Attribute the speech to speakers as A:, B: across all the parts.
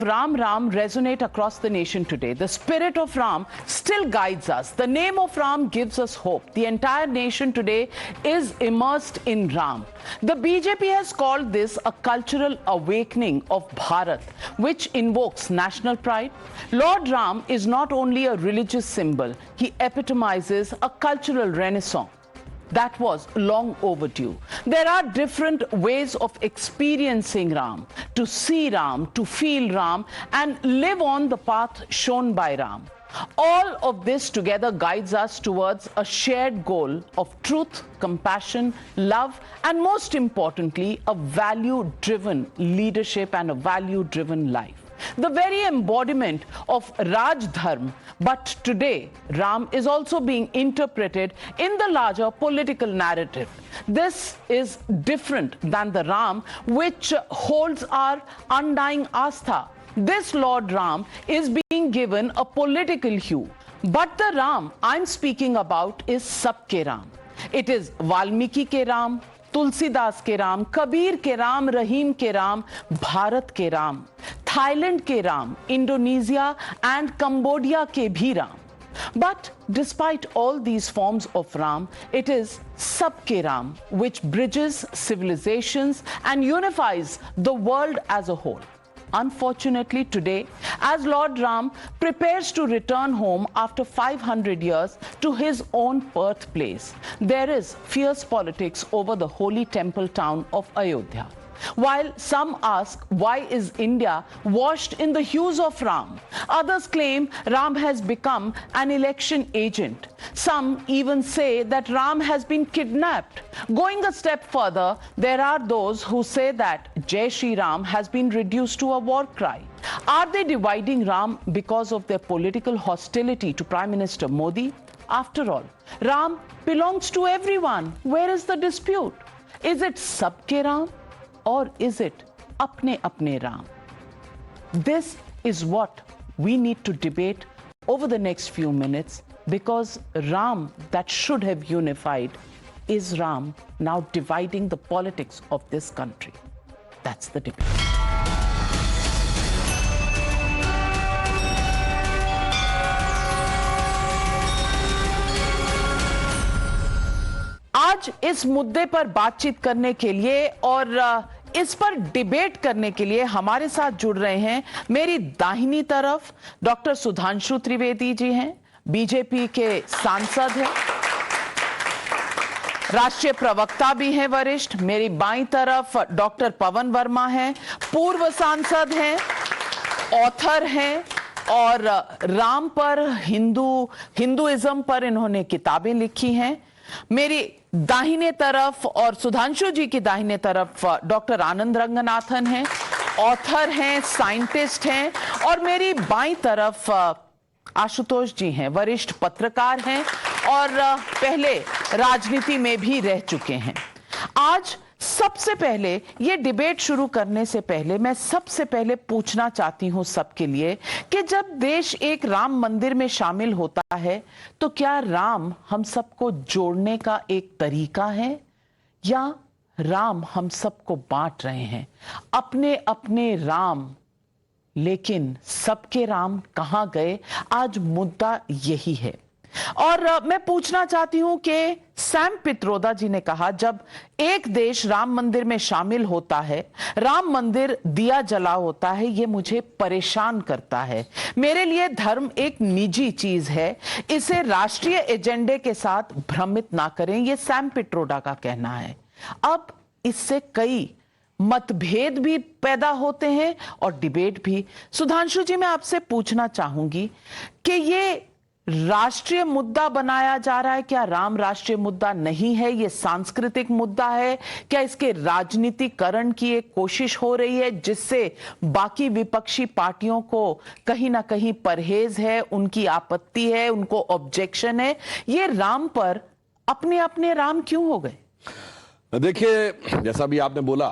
A: Ram Ram resonate across the nation today. The spirit of Ram still guides us. The name of Ram gives us hope. The entire nation today is immersed in Ram. The BJP has called this a cultural awakening of Bharat, which invokes national pride. Lord Ram is not only a religious symbol, he epitomizes a cultural renaissance that was long overdue. There are different ways of experiencing Ram, to see Ram, to feel Ram, and live on the path shown by Ram. All of this together guides us towards a shared goal of truth, compassion, love, and most importantly, a value-driven leadership and a value-driven life. The very embodiment of Raj Dharma, but today Ram is also being interpreted in the larger political narrative. This is different than the Ram which holds our undying astha. This Lord Ram is being given a political hue, but the Ram I'm speaking about is Sabke Ram. It is Valmiki ke Ram, Tulsidas के राम, कबीर के राम, रहीम के राम, भारत के Ram, Thailand के Ram, Indonesia and Cambodia के भी Ram. But despite all these forms of Ram, it is Sabke Ram which bridges civilizations and unifies the world as a whole. Unfortunately, today, as Lord Ram prepares to return home after 500 years to his own birthplace, there is fierce politics over the holy temple town of Ayodhya. While some ask why is India washed in the hues of Ram, others claim Ram has become an election agent. Some even say that Ram has been kidnapped. Going a step further, there are those who say that Jai Shri Ram has been reduced to a war cry. Are they dividing Ram because of their political hostility to Prime Minister Modi? After all, Ram belongs to everyone. Where is the dispute? Is it Sabke Ram? Or is it apne apne Ram? This is what we need to debate over the next few minutes, because Ram that should have unified is Ram now dividing the politics of this country. That's the debate. आज इस मुद्दे पर बातचीत करने के लिए और इस पर डिबेट करने के लिए हमारे साथ जुड़ रहे हैं मेरी दाहिनी तरफ डॉक्टर सुधांशु त्रिवेदी जी हैं, बीजेपी के सांसद हैं, राष्ट्रीय प्रवक्ता भी हैं वरिष्ठ. मेरी बाईं तरफ डॉक्टर पवन वर्मा हैं, पूर्व सांसद हैं, ऑथर हैं और राम पर हिंदुइज्म पर इन्होंने किताबें लिखी हैं. मेरी दाहिने तरफ और सुधांशु जी की दाहिने तरफ डॉक्टर आनंद रंगनाथन हैं, ऑथर हैं, साइंटिस्ट हैं और मेरी बाईं तरफ आशुतोष जी हैं, वरिष्ठ पत्रकार हैं और पहले राजनीति में भी रह चुके हैं. आज सबसे पहले ये डिबेट शुरू करने से पहले मैं सबसे पहले पूछना चाहती हूं सबके लिए कि जब देश एक राम मंदिर में शामिल होता है तो क्या राम हम सबको जोड़ने का एक तरीका है या राम हम सबको बांट रहे हैं? अपने अपने राम, लेकिन सबके राम कहां गए? आज मुद्दा यही है. और मैं पूछना चाहती हूं कि सैम पित्रोदा जी ने कहा, जब एक देश राम मंदिर में शामिल होता है, राम मंदिर दिया जला होता है, ये मुझे परेशान करता है. मेरे लिए धर्म एक निजी चीज है, इसे राष्ट्रीय एजेंडे के साथ भ्रमित ना करें, ये सैम पित्रोदा का कहना है. अब इससे कई मतभेद भी पैदा होते हैं और डिबेट भी. सुधांशु जी, मैं आपसे पूछना चाहूंगी कि ये राष्ट्रीय मुद्दा बनाया जा रहा है, क्या राम राष्ट्रीय मुद्दा नहीं है, ये सांस्कृतिक मुद्दा है? क्या इसके राजनीतिकरण की एक कोशिश हो रही है जिससे बाकी विपक्षी पार्टियों को कहीं ना कहीं परहेज है, उनकी आपत्ति है, उनको ऑब्जेक्शन है? ये राम पर अपने अपने राम क्यों हो गए?
B: देखिए, जैसा भी आपने बोला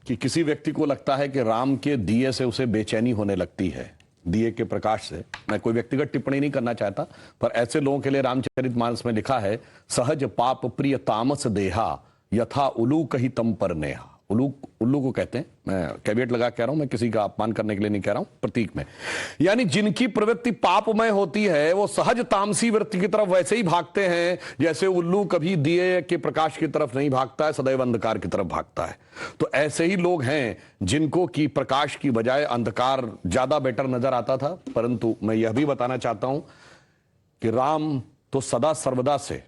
B: कि किसी व्यक्ति को लगता है कि राम के दिए से उसे बेचैनी होने लगती है, दिए के प्रकाश से. मैं कोई व्यक्तिगत टिप्पणी नहीं करना चाहता, पर ऐसे लोगों के लिए रामचरितमानस में लिखा है, सहज पाप प्रिय तामस देहा यथा उलू कही तम पर नेहा. उल्लू उल्लू को कहते हैं, मैं कैविएट लगा कह रहा हूं, मैं किसी का अपमान करने के लिए नहीं कह रहा हूं, प्रतीक में, यानी जिनकी प्रवृत्ति पापमय होती है वो सहज तामसी वृत्ति की तरफ वैसे ही भागते हैं जैसे उल्लू कभी दिए के प्रकाश की तरफ नहीं भागता है, सदैव अंधकार की तरफ भागता है। तो ऐसे ही लोग हैं जिनको की प्रकाश की बजाय अंधकार ज्यादा बेटर नजर आता था। परंतु मैं यह भी बताना चाहता हूं कि राम तो सदा सर्वदा से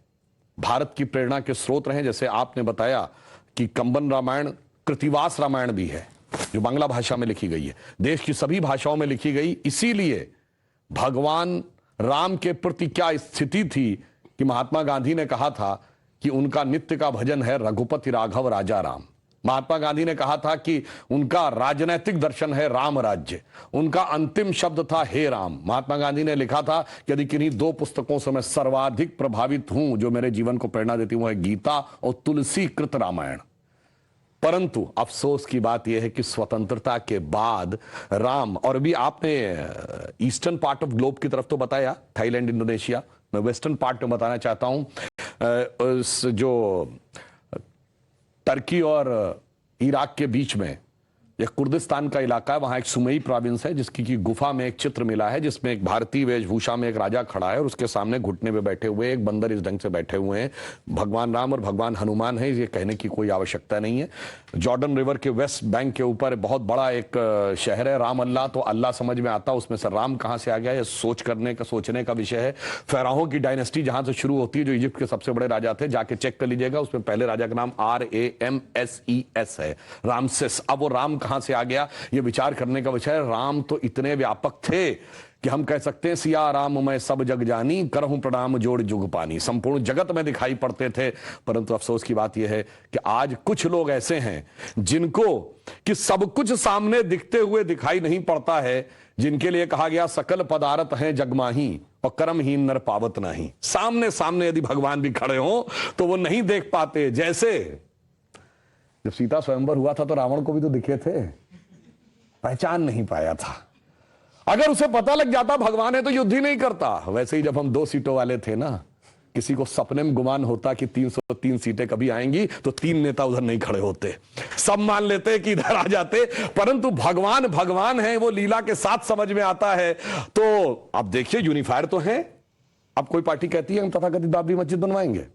B: भारत की प्रेरणा के स्रोत रहे। जैसे आपने बताया कि कंबन रामायण कृतिवास रामायण भी है जो बांग्ला भाषा में लिखी गई है, देश की सभी भाषाओं में लिखी गई। इसीलिए भगवान राम के प्रति क्या स्थिति थी कि महात्मा गांधी ने कहा था कि उनका नित्य का भजन है रघुपति राघव राजा राम। महात्मा गांधी ने कहा था कि उनका राजनैतिक दर्शन है राम राज्य, उनका अंतिम शब्द था हे राम। महात्मा गांधी ने लिखा था कि यदि किन्हीं दो पुस्तकों से मैं सर्वाधिक प्रभावित हूं जो मेरे जीवन को प्रेरणा देती हूं है गीता और तुलसी कृत रामायण। परंतु अफसोस की बात यह है कि स्वतंत्रता के बाद राम, और अभी आपने ईस्टर्न पार्ट ऑफ ग्लोब की तरफ तो बताया, थाईलैंड, इंडोनेशिया, मैं वेस्टर्न पार्ट में बताना चाहता हूं। जो टर्की और इराक के बीच में एक कुर्दिस्तान का इलाका है, वहां एक सुमई प्रोविंस है जिसकी की गुफा में एक चित्र मिला है जिसमें एक भारतीय वेशभूषा में एक राजा खड़ा है और उसके सामने घुटने पे बैठे हुए एक बंदर इस ढंग से बैठे हुए हैं। भगवान राम और भगवान हनुमान है, ये कहने की कोई आवश्यकता नहीं है। जॉर्डन रिवर के वेस्ट बैंक के ऊपर बहुत बड़ा एक शहर है राम अल्लाह, तो अल्लाह समझ में आता, उसमें से राम कहां से आ गया, ये सोचने का विषय है। फैराहों की डायनेस्टी जहां से शुरू होती है, जो इजिप्ट के सबसे बड़े राजा थे, जाके चेक कर लीजिएगा, उसमें पहले राजा का नाम RAMSES है, रामसेस। अब वो राम कहां से आ गया, ये विचार करने का विषय है। राम तो इतने व्यापक थे कि हम कह सकते हैं सिया राम मैं सब जग जानी, करहूं प्रणाम जोड़ जुग पानी, संपूर्ण जगत में दिखाई पड़ते थे। परंतु अफसोस की बात यह है कि आज कुछ लोग ऐसे हैं जिनको कि सब कुछ सामने दिखते हुए दिखाई नहीं पड़ता है, जिनके लिए कहा गया सकल पदार्थ हैं जगमाही और कर्महीन नर पावत नहीं। सामने सामने यदि भगवान भी खड़े हों तो वो नहीं देख पाते। जैसे जब सीता स्वयंवर हुआ था तो रावण को भी तो दिखे थे, पहचान नहीं पाया था। अगर उसे पता लग जाता भगवान है तो युद्ध ही नहीं करता। वैसे ही जब हम 2 सीटों वाले थे ना, किसी को सपने में गुमान होता कि 303 सीटें कभी आएंगी तो 3 नेता उधर नहीं खड़े होते, सब मान लेते कि इधर आ जाते। परंतु भगवान भगवान है, वो लीला के साथ समझ में आता है। तो अब देखिए यूनिफायर तो है। अब कोई पार्टी कहती है हम तथाकथित बाबरी मस्जिद बनवाएंगे,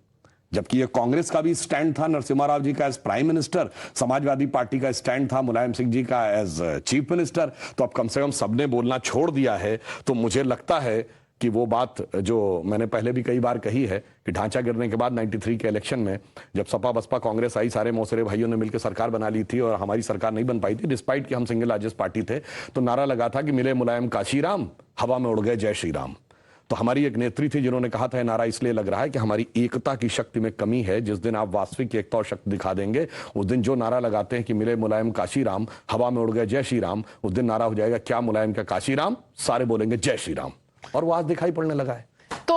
B: जबकि ये कांग्रेस का भी स्टैंड था, नरसिम्हा राव जी का as prime minister, Samajwadi Party का स्टैंड था, मुलायम सिंह जी का एज चीफ मिनिस्टर। तो अब कम से कम सबने बोलना छोड़ दिया है। तो मुझे लगता है कि वो बात जो मैंने पहले भी कई बार कही है कि ढांचा गिरने के बाद 93 के इलेक्शन में जब सपा बसपा कांग्रेस आई, सारे मौसेरे भाइयों ने मिलकर सरकार बना ली थी और हमारी सरकार नहीं बन पाई थी, डिस्पाइट कि हम सिंगल लार्जेस्ट पार्टी थे। तो नारा लगा था कि मिले मुलायम काशीराम, हवा में उड़ गए जय श्री राम। तो हमारी एक नेत्री थी जिन्होंने कहा था नारा इसलिए लग रहा है कि हमारी एकता की शक्ति में कमी है। जिस दिन आप वास्तविक एकता और शक्ति दिखा देंगे, उस दिन जो नारा लगाते हैं कि मिले मुलायम काशीराम, हवा में उड़ गए जय श्री राम, उस दिन नारा हो जाएगा क्या मुलायम का काशीराम, सारे बोलेंगे जय श्री राम। और वो आज दिखाई पड़ने लगा है।
A: तो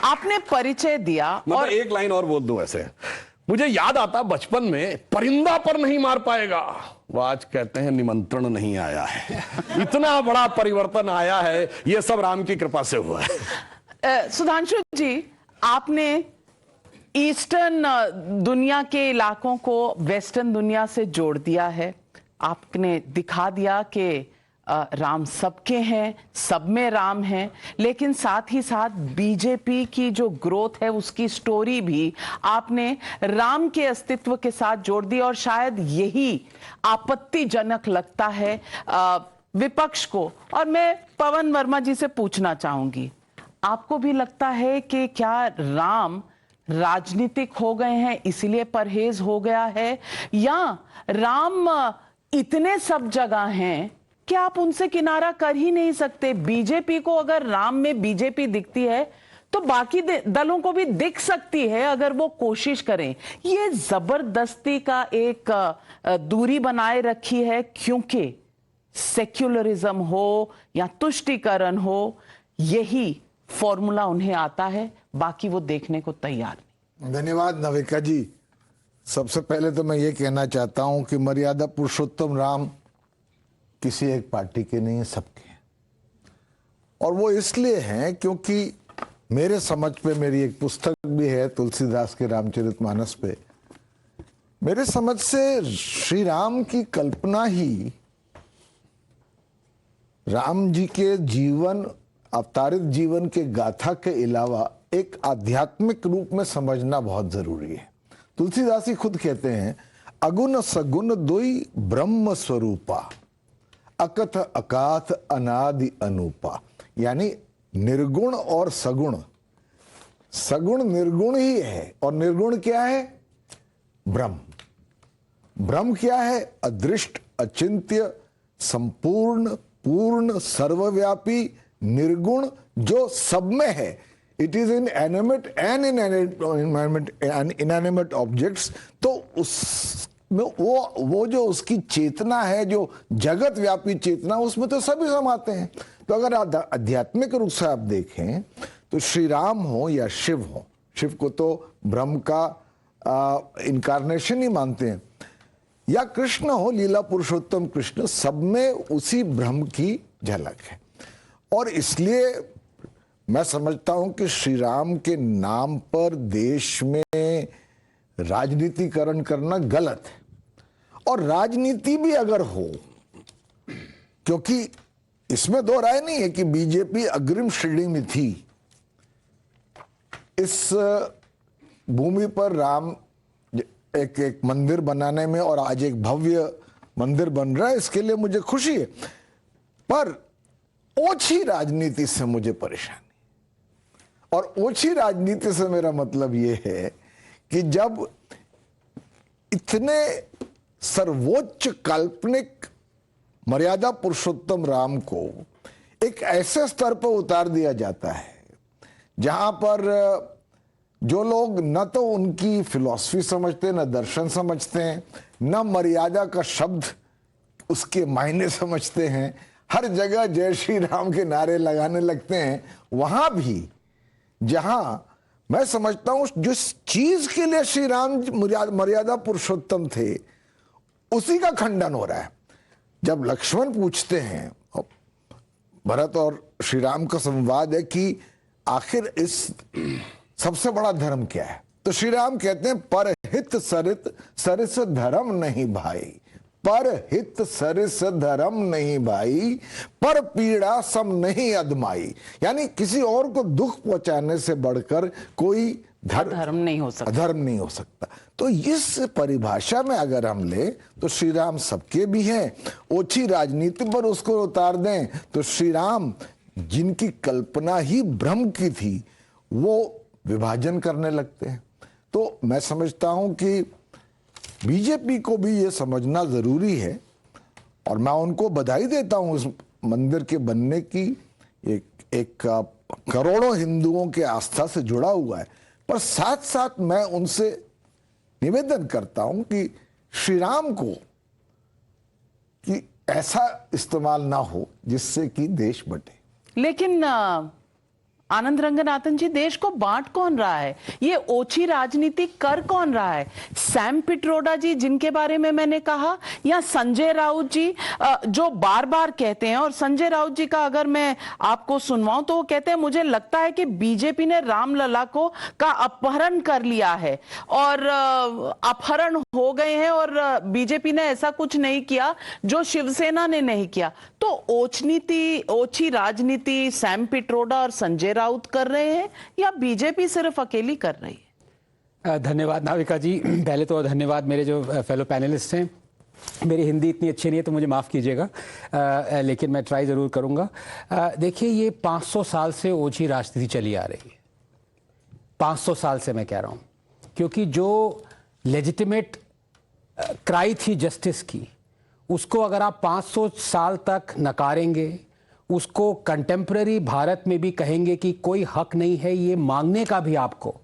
A: आपने परिचय दिया
B: और एक लाइन और बोल दूं, ऐसे मुझे याद आता बचपन में परिंदा पर नहीं मार पाएगा, वो आज कहते हैं निमंत्रण नहीं आया है। इतना बड़ा परिवर्तन आया है, ये सब राम की कृपा से हुआ है।
A: सुधांशु जी, आपने ईस्टर्न दुनिया के इलाकों को वेस्टर्न दुनिया से जोड़ दिया है। आपने दिखा दिया कि राम सबके हैं, सब में राम है, लेकिन साथ ही साथ बीजेपी की जो ग्रोथ है उसकी स्टोरी भी आपने राम के अस्तित्व के साथ जोड़ दी। और शायद यही आपत्तिजनक लगता है विपक्ष को। और मैं पवन वर्मा जी से पूछना चाहूंगी, आपको भी लगता है कि क्या राम राजनीतिक हो गए हैं इसलिए परहेज हो गया है, या राम इतने सब जगह हैं कि आप उनसे किनारा कर ही नहीं सकते? बीजेपी को अगर राम में बीजेपी दिखती है तो बाकी दलों को भी दिख सकती है अगर वो कोशिश करें। ये जबरदस्ती का एक दूरी बनाए रखी है, क्योंकि सेक्युलरिज्म हो या तुष्टीकरण हो, यही फॉर्मूला उन्हें आता है, बाकी वो देखने को तैयार नहीं।
C: धन्यवाद नविका जी। सबसे पहले तो मैं ये कहना चाहता हूं कि मर्यादा पुरुषोत्तम राम किसी एक पार्टी के नहीं है, सबके हैं। और वो इसलिए हैं क्योंकि मेरे समझ पे मेरी एक पुस्तक भी है तुलसीदास के रामचरितमानस पे। मेरे समझ से श्री राम की कल्पना ही राम जी के जीवन, अवतारित जीवन के गाथा के अलावा एक आध्यात्मिक रूप में समझना बहुत जरूरी है। तुलसीदास ही खुद कहते हैं, अगुण सगुण दुई ब्रह्म स्वरूपा, अकथ अकाथ अनादि अनूपा। यानी निर्गुण और सगुण, सगुण निर्गुण ही है और निर्गुण क्या है? ब्रह्म। ब्रह्म क्या है? अदृष्ट, अचिंत्य, संपूर्ण, पूर्ण, सर्वव्यापी, निर्गुण, जो सब में है। It is in animate and inanimate objects. तो उसमें वो जो उसकी चेतना है, जो जगत व्यापी चेतना, उसमें तो सभी समाते हैं। तो अगर आध्यात्मिक रूप से आप देखें तो श्री राम हो या शिव हो, शिव को तो ब्रह्म का इनकारनेशन ही मानते हैं, या कृष्ण हो, लीला पुरुषोत्तम कृष्ण, सब में उसी ब्रह्म की झलक है। और इसलिए मैं समझता हूं कि श्री राम के नाम पर देश में राजनीतिकरण करना गलत है। और राजनीति भी अगर हो, क्योंकि इसमें दो राय नहीं है कि बीजेपी अग्रिम श्रेणी में थी। इस भूमि पर राम एक मंदिर बनाने में, और आज एक भव्य मंदिर बन रहा है, इसके लिए मुझे खुशी है। पर ओछी राजनीति से मुझे परेशानी, और ओछी राजनीति से मेरा मतलब यह है कि जब इतने सर्वोच्च काल्पनिक मर्यादा पुरुषोत्तम राम को एक ऐसे स्तर पर उतार दिया जाता है जहां पर जो लोग न तो उनकी फिलॉसफी समझते, न दर्शन समझते हैं, न मर्यादा का शब्द उसके मायने समझते हैं, हर जगह जय श्री राम के नारे लगाने लगते हैं, वहां भी जहां मैं समझता हूं जिस चीज के लिए श्री राम मर्यादा पुरुषोत्तम थे, उसी का खंडन हो रहा है। जब लक्ष्मण पूछते हैं, भरत और श्री राम का संवाद है कि आखिर इस सबसे बड़ा धर्म क्या है, तो श्री राम कहते हैं, परहित सरित सरिस धर्म नहीं भाई, परहित सरिस धर्म नहीं भाई, पर पीड़ा सम नहीं अदमाई। यानी किसी और को दुख पहुंचाने से बढ़कर कोई
A: धर्म नहीं हो सकता,
C: धर्म नहीं हो सकता। तो इस परिभाषा में अगर हम ले तो श्री राम सबके भी हैं। ओछी राजनीति पर उसको उतार दें तो श्री राम, जिनकी कल्पना ही ब्रह्म की थी, वो विभाजन करने लगते हैं। तो मैं समझता हूं कि बीजेपी को भी ये समझना जरूरी है, और मैं उनको बधाई देता हूं उस मंदिर के बनने की। एक करोड़ों हिंदुओं के आस्था से जुड़ा हुआ है, पर साथ साथ मैं उनसे निवेदन करता हूं कि श्री राम को कि ऐसा इस्तेमाल ना हो जिससे कि देश बटे।
A: लेकिन आनंद रंगनाथन जी, देश को बांट कौन रहा है? ये ओछी राजनीति कर कौन रहा है? सैम पिट्रोडा जी, जिनके बारे में मैंने कहा, या संजय राउत जी, जो बार बार कहते हैं। और संजय राउत जी का अगर मैं आपको सुनवाऊं तो वो कहते हैं, मुझे लगता है कि बीजेपी ने रामलला का अपहरण कर लिया है, और अपहरण हो गए हैं, और बीजेपी ने ऐसा कुछ नहीं किया जो शिवसेना ने नहीं किया। तो ओछी राजनीति सैम पिट्रोडा और संजय राउत कर रहे हैं, या बीजेपी सिर्फ अकेली कर रही है?
D: धन्यवाद नाविका जी। पहले तो धन्यवाद मेरे जो फेलो पैनलिस्ट हैं। मेरी हिंदी इतनी अच्छी नहीं है तो मुझे माफ़ कीजिएगा, लेकिन मैं ट्राई ज़रूर करूँगा। देखिए, ये 500 साल से ओछी राजनीति चली आ रही है। 500 साल से मैं कह रहा हूँ, क्योंकि जो लेजिटिमेट क्राई थी जस्टिस की, उसको अगर आप 500 साल तक नकारेंगे, उसको कंटेम्प्रेरी भारत में भी कहेंगे कि कोई हक नहीं है ये मांगने का भी आपको,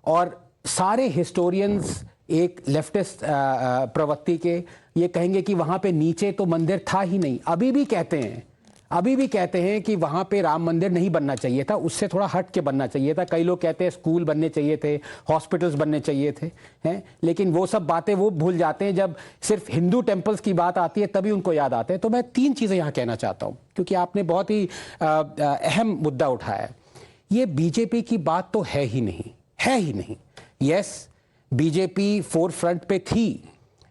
D: और सारे हिस्टोरियंस एक लेफ्टिस्ट प्रवृत्ति के ये कहेंगे कि वहाँ पे नीचे तो मंदिर था ही नहीं। अभी भी कहते हैं कि वहाँ पे राम मंदिर नहीं बनना चाहिए था, उससे थोड़ा हट के बनना चाहिए था। कई लोग कहते हैं स्कूल बनने चाहिए थे, हॉस्पिटल्स बनने चाहिए थे, हैं। लेकिन वो सब बातें वो भूल जाते हैं जब सिर्फ हिंदू टेम्पल्स की बात आती है, तभी उनको याद आते हैं। तो मैं 3 चीज़ें यहाँ कहना चाहता हूँ, क्योंकि आपने बहुत ही अहम मुद्दा उठाया है। ये बीजेपी की बात तो है ही नहीं। यस, बीजेपी फोर फ्रंट पे थी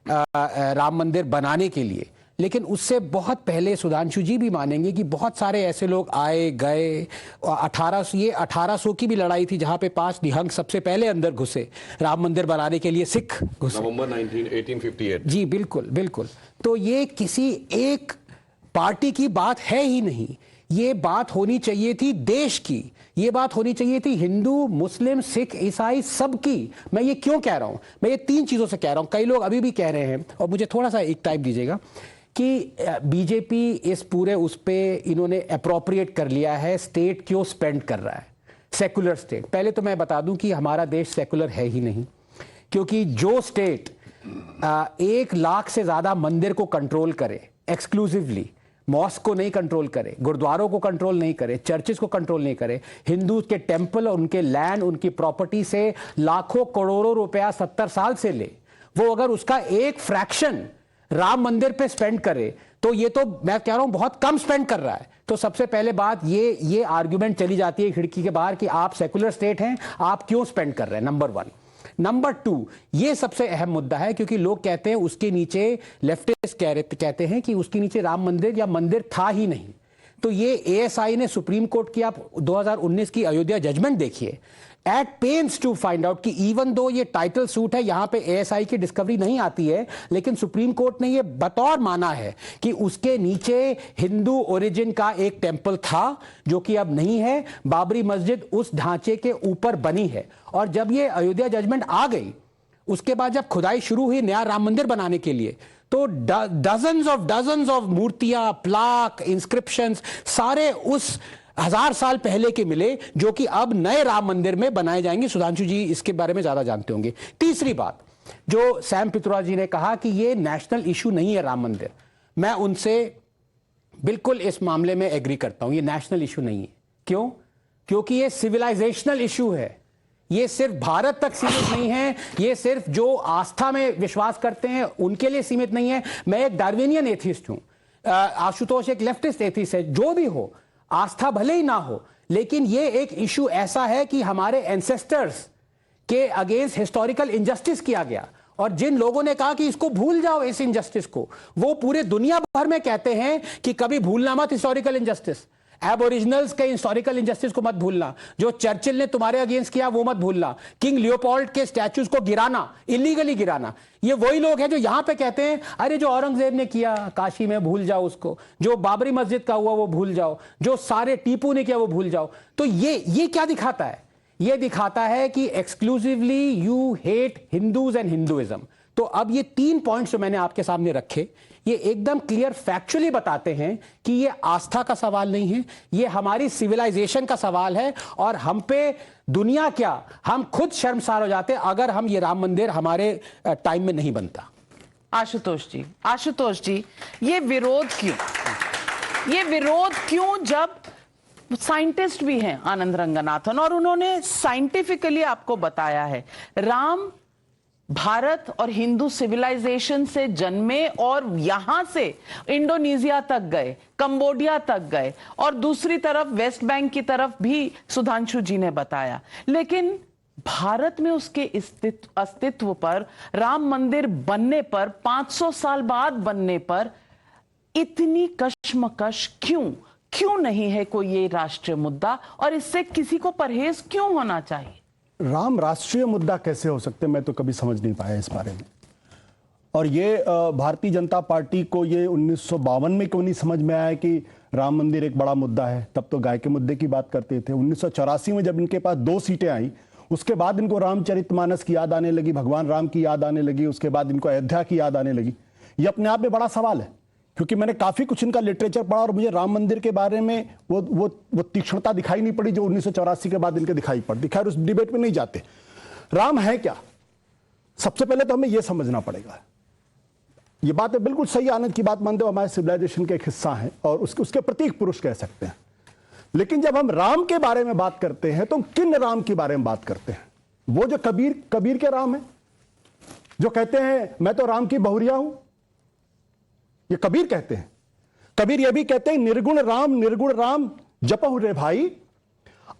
D: राम मंदिर बनाने के लिए, लेकिन उससे बहुत पहले सुधांशु जी भी मानेंगे कि बहुत सारे ऐसे लोग आए गए। 1800 की भी लड़ाई थी जहां पे 5 निहंग सबसे पहले अंदर घुसे राम मंदिर बनाने के लिए, सिख घुसे
B: नवंबर 1858।
D: जी बिल्कुल। तो ये किसी एक पार्टी की बात है ही नहीं, ये बात होनी चाहिए थी देश की, ये बात होनी चाहिए थी हिंदू, मुस्लिम, सिख, ईसाई सबकी। मैं ये क्यों कह रहा हूं? मैं ये 3 चीजों से कह रहा हूं। कई लोग अभी भी कह रहे हैं, और मुझे थोड़ा सा एक टाइम दीजिएगा, कि बीजेपी इस पूरे उस पे इन्होंने अप्रोप्रिएट कर लिया है, स्टेट क्यों स्पेंड कर रहा है, सेकुलर स्टेट। पहले तो मैं बता दूं कि हमारा देश सेकुलर है ही नहीं, क्योंकि जो स्टेट 1 लाख से ज्यादा मंदिर को कंट्रोल करे एक्सक्लूसिवली, मॉस्क को नहीं कंट्रोल करे, गुरुद्वारों को कंट्रोल नहीं करे, चर्चेस को कंट्रोल नहीं करे, हिंदू के टेंपल और उनके लैंड, उनकी प्रॉपर्टी से लाखों करोड़ों रुपया 70 साल से ले, वो अगर उसका एक फ्रैक्शन राम मंदिर पे स्पेंड करे, तो ये तो मैं कह रहा हूं बहुत कम स्पेंड कर रहा है। तो सबसे पहले बात ये आर्गुमेंट चली जाती है खिड़की के बाहर कि आप सेकुलर स्टेट हैं, आप क्यों स्पेंड कर रहे हैं, नंबर 1। नंबर 2, ये सबसे अहम मुद्दा है, क्योंकि लोग कहते हैं उसके नीचे, लेफ्टिस्ट कहते हैं कि उसके नीचे राम मंदिर या मंदिर था ही नहीं। तो ये एएसआई ने सुप्रीम कोर्ट की, आप 2019 की अयोध्या जजमेंट देखिए, at pains to find out कि इवन दो ये टाइटल सूट है, यहां पे एएसआई की डिस्कवरी नहीं आती है, लेकिन सुप्रीम कोर्ट ने ये बतौर माना है कि उसके नीचे हिंदू ओरिजिन का एक टेंपल था, जो कि अब नहीं है। बाबरी मस्जिद उस ढांचे के ऊपर बनी है। और जब ये अयोध्या जजमेंट आ गई, उसके बाद जब खुदाई शुरू हुई नया राम मंदिर बनाने के लिए, तो डजन्स ऑफ मूर्तियां, प्लाक, इंस्क्रिप्शंस सारे उस 1000 साल पहले के मिले, जो कि अब नए राम मंदिर में बनाए जाएंगे। सुधांशु जी इसके बारे में ज्यादा जानते होंगे। तीसरी बात, जो सैम पित्रोदा जी ने कहा कि ये नेशनल इशू नहीं है राम मंदिर, मैं उनसे बिल्कुल इस मामले में एग्री करता हूं। ये नेशनल इशू नहीं है। क्यों? क्योंकि ये सिविलाइजेशनल इशू है। ये सिर्फ भारत तक सीमित नहीं है, ये सिर्फ जो आस्था में विश्वास करते हैं उनके लिए सीमित नहीं है। मैं एक डार्विनियन एथिस्ट हूं, आशुतोष एक लेफ्टिस्ट एथिस्ट है। जो भी हो, आस्था भले ही ना हो, लेकिन ये एक इशू ऐसा है कि हमारे एंसेस्टर्स के अगेंस्ट हिस्टोरिकल इनजस्टिस किया गया, और जिन लोगों ने कहा कि इसको भूल जाओ, इस इनजस्टिस को, वो पूरे दुनिया भर में कहते हैं कि कभी भूलना मत हिस्टोरिकल इनजस्टिस। एबोरिजिनल्स के हिस्टोरिकल इनजस्टिस को मत भूलना, जो चर्चिल ने तुम्हारे अगेंस्ट किया वो मत भूलना, किंग लियोपोल्ड के स्टैच्यूज को गिराना, इलीगली गिराना। ये वही लोग हैं जो यहां पे कहते हैं अरे जो औरंगजेब ने किया काशी में भूल जाओ उसको, जो बाबरी मस्जिद का हुआ वो भूल जाओ, जो सारे टीपू ने किया वो भूल जाओ। तो ये क्या दिखाता है? ये दिखाता है कि exclusively you hate Hindus and Hinduism. तो अब ये 3 पॉइंट्स जो मैंने आपके सामने रखे, ये एकदम क्लियर फैक्चुअली बताते हैं कि ये आस्था का सवाल नहीं है, ये हमारी सिविलाइजेशन का सवाल है। और हम पे दुनिया क्या, हम खुद शर्मसार हो जाते अगर हम ये राम मंदिर हमारे टाइम में नहीं बनता।
A: आशुतोष जी, ये विरोध क्यों, जब साइंटिस्ट भी हैं आनंद रंगनाथन, और उन्होंने साइंटिफिकली आपको बताया है राम भारत और हिंदू सिविलाइजेशन से जन्मे, और यहां से इंडोनेशिया तक गए, कंबोडिया तक गए, और दूसरी तरफ वेस्ट बैंक की तरफ भी सुधांशु जी ने बताया। लेकिन भारत में उसके अस्तित्व पर, राम मंदिर बनने पर, 500 साल बाद बनने पर इतनी कश्मकश क्यों नहीं है कोई ये राष्ट्रीय मुद्दा, और इससे किसी को परहेज क्यों होना चाहिए?
E: राम राष्ट्रीय मुद्दा कैसे हो सकते, मैं तो कभी समझ नहीं पाया इस बारे में। और ये भारतीय जनता पार्टी को ये 1952 में क्यों नहीं समझ में आया कि राम मंदिर एक बड़ा मुद्दा है। तब तो गाय के मुद्दे की बात करते थे। 1984 में जब इनके पास 2 सीटें आई, उसके बाद इनको रामचरितमानस की याद आने लगी, भगवान राम की याद आने लगी, उसके बाद इनको अयोध्या की याद आने लगी। ये अपने आप में बड़ा सवाल है, क्योंकि मैंने काफी कुछ इनका लिटरेचर पढ़ा और मुझे राम मंदिर के बारे में वो तीक्ष्णता दिखाई नहीं पड़ी जो 1984 के बाद इनके दिखाई पड़ती। खैर उस डिबेट में नहीं जाते। राम है क्या, सबसे पहले तो हमें यह समझना पड़ेगा। ये बात है बिल्कुल सही, आनंद की बात मानते हो, हमारे सिविलाइजेशन के एक हिस्सा है और उसके प्रतीक पुरुष कह सकते हैं। लेकिन जब हम राम के बारे में बात करते हैं तो किन राम के बारे में बात करते हैं? वो जो कबीर के राम है, जो कहते हैं मैं तो राम की बहुरिया हूं, ये कबीर कहते हैं। कबीर ये भी कहते हैं निर्गुण राम जपहु रे भाई,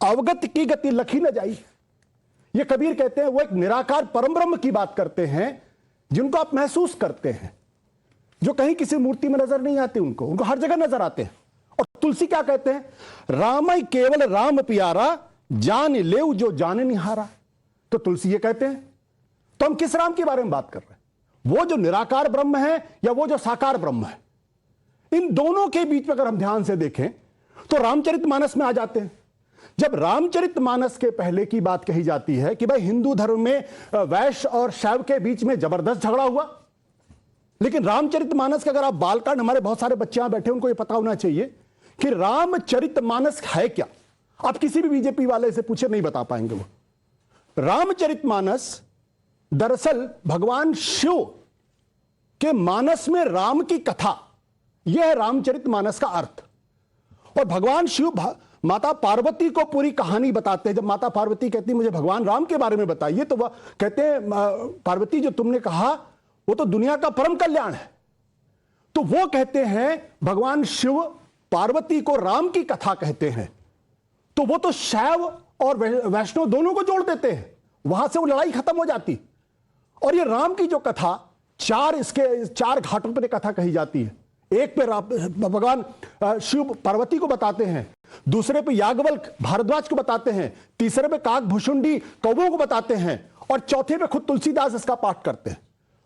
E: अवगत की गति लखी न जाई। ये कबीर कहते हैं, वो एक निराकार परम ब्रह्म की बात करते हैं जिनको आप महसूस करते हैं, जो कहीं किसी मूर्ति में नजर नहीं आते, उनको हर जगह नजर आते हैं। और तुलसी क्या कहते हैं, राम ही केवल राम प्यारा, जान ले जो जाने निहारा। तो तुलसी ये कहते हैं। तो हम किस राम के बारे में बात कर रहे हैं, वो जो निराकार ब्रह्म है या वो जो साकार ब्रह्म है? इन दोनों के बीच में अगर हम ध्यान से देखें तो रामचरितमानस में आ जाते हैं। जब रामचरितमानस के पहले की बात कही जाती है कि भाई हिंदू धर्म में वैश्य और शैव के बीच में जबरदस्त झगड़ा हुआ, लेकिन रामचरितमानस का अगर आप बालकांड, हमारे बहुत सारे बच्चे यहां बैठे उनको ये पता होना चाहिए कि रामचरितमानस है क्या। आप किसी भी बीजेपी वाले से पूछे नहीं बता पाएंगे वो। रामचरितमानस दरअसल भगवान शिव के मानस में राम की कथा, यह है रामचरितमानस का अर्थ। और भगवान शिव माता पार्वती को पूरी कहानी बताते हैं। जब माता पार्वती कहती मुझे भगवान राम के बारे में बताइए, तो वह कहते हैं पार्वती जो तुमने कहा वो तो दुनिया का परम कल्याण है। तो वो कहते हैं भगवान शिव पार्वती को राम की कथा कहते हैं, तो वो तो शैव और वैष्णव दोनों को जोड़ देते हैं, वहां से वो लड़ाई खत्म हो जाती। और ये राम की जो कथा चार घाटों पर कथा कही जाती है। एक पे भगवान शिव पार्वती को बताते हैं, दूसरे पे याज्ञवल्क्य भारद्वाज को बताते हैं, तीसरे पे काकभुषुंडी कौवों को बताते हैं, और चौथे पे खुद तुलसीदास इसका पाठ करते हैं।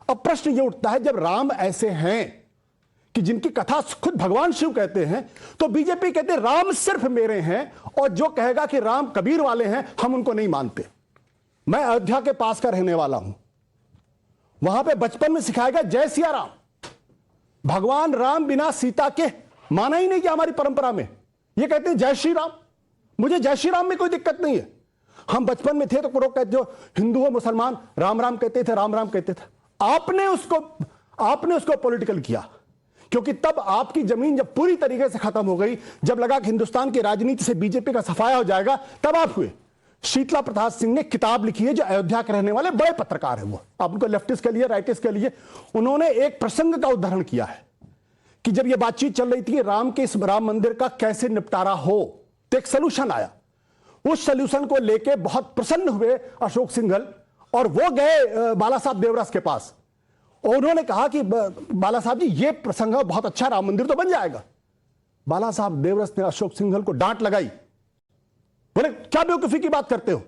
E: अब प्रश्न ये उठता है, जब राम ऐसे हैं कि जिनकी कथा खुद भगवान शिव कहते हैं, तो बीजेपी कहते हैं राम सिर्फ मेरे हैं, और जो कहेगा कि राम कबीर वाले हैं हम उनको नहीं मानते। मैं अयोध्या के पास का रहने वाला हूं, वहां पे बचपन में सिखाया गया जय सिया राम। भगवान राम बिना सीता के माना ही नहीं कि हमारी परंपरा में। ये कहते हैं जय श्री राम। मुझे जय श्री राम में कोई दिक्कत नहीं है। हम बचपन में थे तो लोग कहते, जो हिंदू हो मुसलमान राम राम कहते थे, राम राम कहते थे। आपने उसको पॉलिटिकल किया, क्योंकि तब आपकी जमीन जब पूरी तरीके से खत्म हो गई, जब लगा कि हिंदुस्तान की राजनीति से बीजेपी का सफाया हो जाएगा, तब आप हुए। शीतला प्रसाद सिंह ने किताब लिखी है, जो अयोध्या के रहने वाले बड़े पत्रकार हैं, वो आप उनको लेफ्टिस्ट के लिए राइटिस्ट के लिए, उन्होंने एक प्रसंग का उदाहरण किया है कि जब यह बातचीत चल रही थी राम के इस राम मंदिर का कैसे निपटारा हो, तो एक सोल्यूशन आया। उस सोल्यूशन को लेके बहुत प्रसन्न हुए अशोक सिंघल, और वो गए बाला साहब देवरस के पास, और उन्होंने कहा कि बाला साहब जी ये प्रसंग है, बहुत अच्छा, राम मंदिर तो बन जाएगा। बाला साहब देवरस ने अशोक सिंघल को डांट लगाई, बोले क्या बेवकूफी की बात करते हो,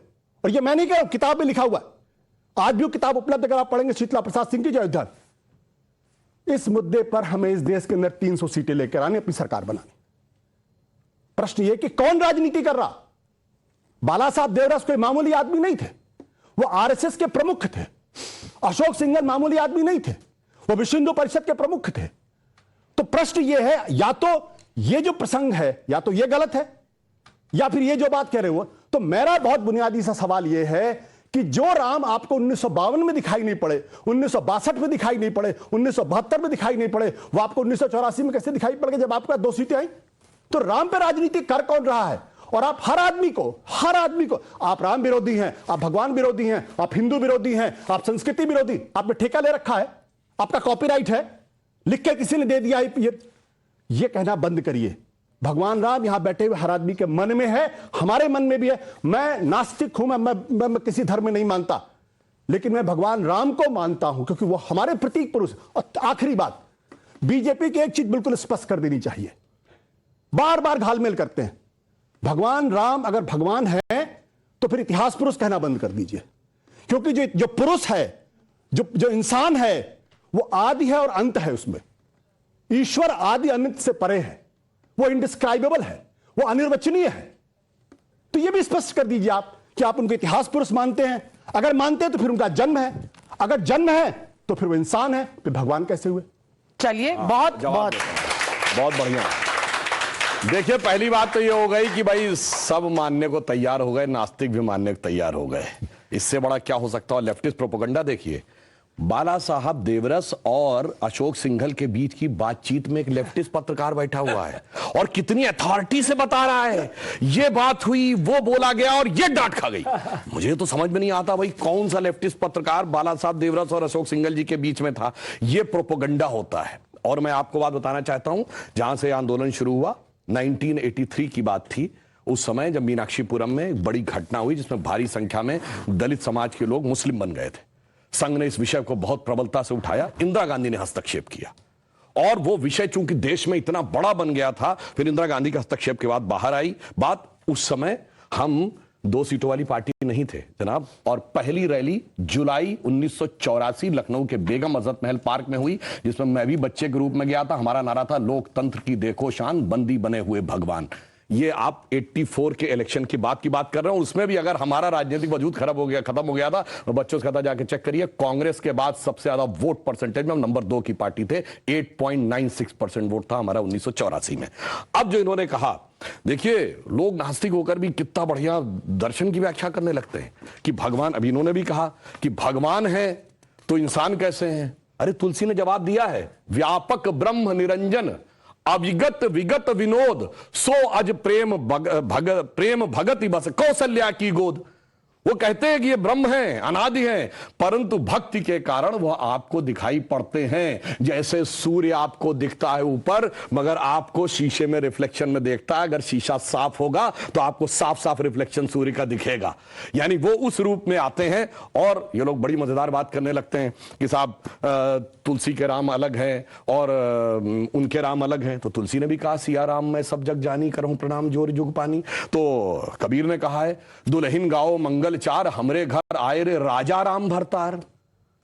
E: और ये मैं नहीं कह रहा हूं, किताब में लिखा हुआ है, आज भी वो किताब उपलब्ध अगर आप पढ़ेंगे, शीतला प्रसाद सिंह की जो अयोध्या। इस मुद्दे पर हमें इस देश के अंदर 300 सीटें लेकर आनी, अपनी सरकार बनानी। प्रश्न यह कि कौन राजनीति कर रहा। बाला साहब देवरस कोई मामूली आदमी नहीं थे, वो आरएसएस के प्रमुख थे। अशोक सिंघल मामूली आदमी नहीं थे, वो विश्व हिंदू परिषद के प्रमुख थे। तो प्रश्न यह है, या तो ये जो प्रसंग है या तो ये गलत है, या फिर ये जो बात कह रहे हो। तो मेरा बहुत बुनियादी सा सवाल यह है कि जो राम आपको 1952 में दिखाई नहीं पड़े, 1962 में दिखाई नहीं पड़े, 1972 में दिखाई नहीं पड़े, वो आपको 1984 में कैसे दिखाई पड़ गए जब आपके 2 सीटें आई। तो राम पे राजनीति कर कौन रहा है? और आप हर आदमी को आप राम विरोधी हैं, आप भगवान विरोधी हैं, आप हिंदू विरोधी हैं, आप संस्कृति विरोधी, आपने ठेका ले रखा है, आपका कॉपीराइट है, लिख के किसी ने दे दिया है। ये कहना बंद करिए। भगवान राम यहां बैठे हुए हर आदमी के मन में है, हमारे मन में भी है। मैं नास्तिक हूं, मैं किसी धर्म में नहीं मानता, लेकिन मैं भगवान राम को मानता हूं, क्योंकि वो हमारे प्रतीक पुरुष। और आखिरी बात, बीजेपी की एक चीज बिल्कुल स्पष्ट कर देनी चाहिए, बार बार घालमेल करते हैं। भगवान राम अगर भगवान है तो फिर इतिहास पुरुष कहना बंद कर दीजिए, क्योंकि जो पुरुष है, जो इंसान है, वो आदि है और अंत है। उसमें ईश्वर आदि अनंत से परे है, वो इंडिस्क्राइबेबल है, वो अनिर्वचनीय है। तो ये भी स्पष्ट कर दीजिए आप कि आप उनको इतिहास पुरुष मानते हैं। अगर मानते हैं तो फिर उनका जन्म है, अगर जन्म है तो फिर वो इंसान है, फिर भगवान कैसे हुए?
A: चलिए, बहुत
B: बढ़िया। देखिए, पहली बात तो ये हो गई कि भाई सब मानने को तैयार हो गए, नास्तिक भी मानने को तैयार हो गए। इससे बड़ा क्या हो सकता है? लेफ्टिस्ट प्रोपेगेंडा देखिए, बाला साहब देवरस और अशोक सिंघल के बीच की बातचीत में एक लेफ्टिस्ट पत्रकार बैठा हुआ है और कितनी अथॉरिटी से बता रहा है ये बात हुई, वो बोला गया और ये डांट खा गई। मुझे तो समझ में नहीं आता भाई कौन सा लेफ्टिस्ट पत्रकार बाला साहब देवरस और अशोक सिंघल जी के बीच में था। ये प्रोपेगेंडा होता है। और मैं आपको बात बताना चाहता हूं, जहां से आंदोलन शुरू हुआ 1983 की बात थी, उस समय जब मीनाक्षीपुरम में एक बड़ी घटना हुई जिसमें भारी संख्या में दलित समाज के लोग मुस्लिम बन गए थे। संघ ने इस विषय को बहुत प्रबलता से उठाया, इंदिरा गांधी ने हस्तक्षेप किया और वो विषय चूंकि देश में इतना बड़ा बन गया था, फिर इंदिरा गांधी के हस्तक्षेप के बाद बाहर आई बात। उस समय हम 2 सीटों वाली पार्टी नहीं थे जनाब, और पहली रैली जुलाई 1984 लखनऊ के बेगम अजहत महल पार्क में हुई, जिसमें मैं भी बच्चे के रूप में गया था। हमारा नारा था लोकतंत्र की देखो शान, बंदी बने हुए भगवान। ये आप 84 के इलेक्शन की बात कर रहे हो, उसमें भी अगर हमारा राजनीतिक वजूद खत्म हो गया था, तो बच्चों से कहता जाके चेक करिए, कांग्रेस के बाद सबसे ज्यादा वोट परसेंटेज में हम नंबर 2 की पार्टी थे। 8.96% वोट था हमारा 1984 में। अब जो इन्होंने कहा, देखिए लोग नास्तिक होकर भी कितना बढ़िया दर्शन की व्याख्या करने लगते हैं कि भगवान, अभी इन्होंने भी कहा कि भगवान है तो इंसान कैसे हैं। अरे तुलसी ने जवाब दिया है, व्यापक ब्रह्म निरंजन अविगत विगत विनोद सो अज प्रेम भगति बस कौशल्या की गोद। वो कहते हैं कि ये ब्रह्म है, अनादि है, परंतु भक्ति के कारण वह आपको दिखाई पड़ते हैं। जैसे सूर्य आपको दिखता है ऊपर, मगर आपको शीशे में रिफ्लेक्शन में देखता है। अगर शीशा साफ होगा तो आपको साफ साफ रिफ्लेक्शन सूर्य का दिखेगा, यानी वो उस रूप में आते हैं। और ये लोग बड़ी मजेदार बात करने लगते हैं कि साहब तुलसी के राम अलग हैं और उनके राम अलग हैं। तो तुलसी ने भी कहा, सिया राम मैं सब जग जानी, करहूं प्रणाम जोर जुग पानी। तो कबीर ने कहा है, दुल्हिन गाओ मंगल चार, हमरे घर आए रे राजा राम भरतार।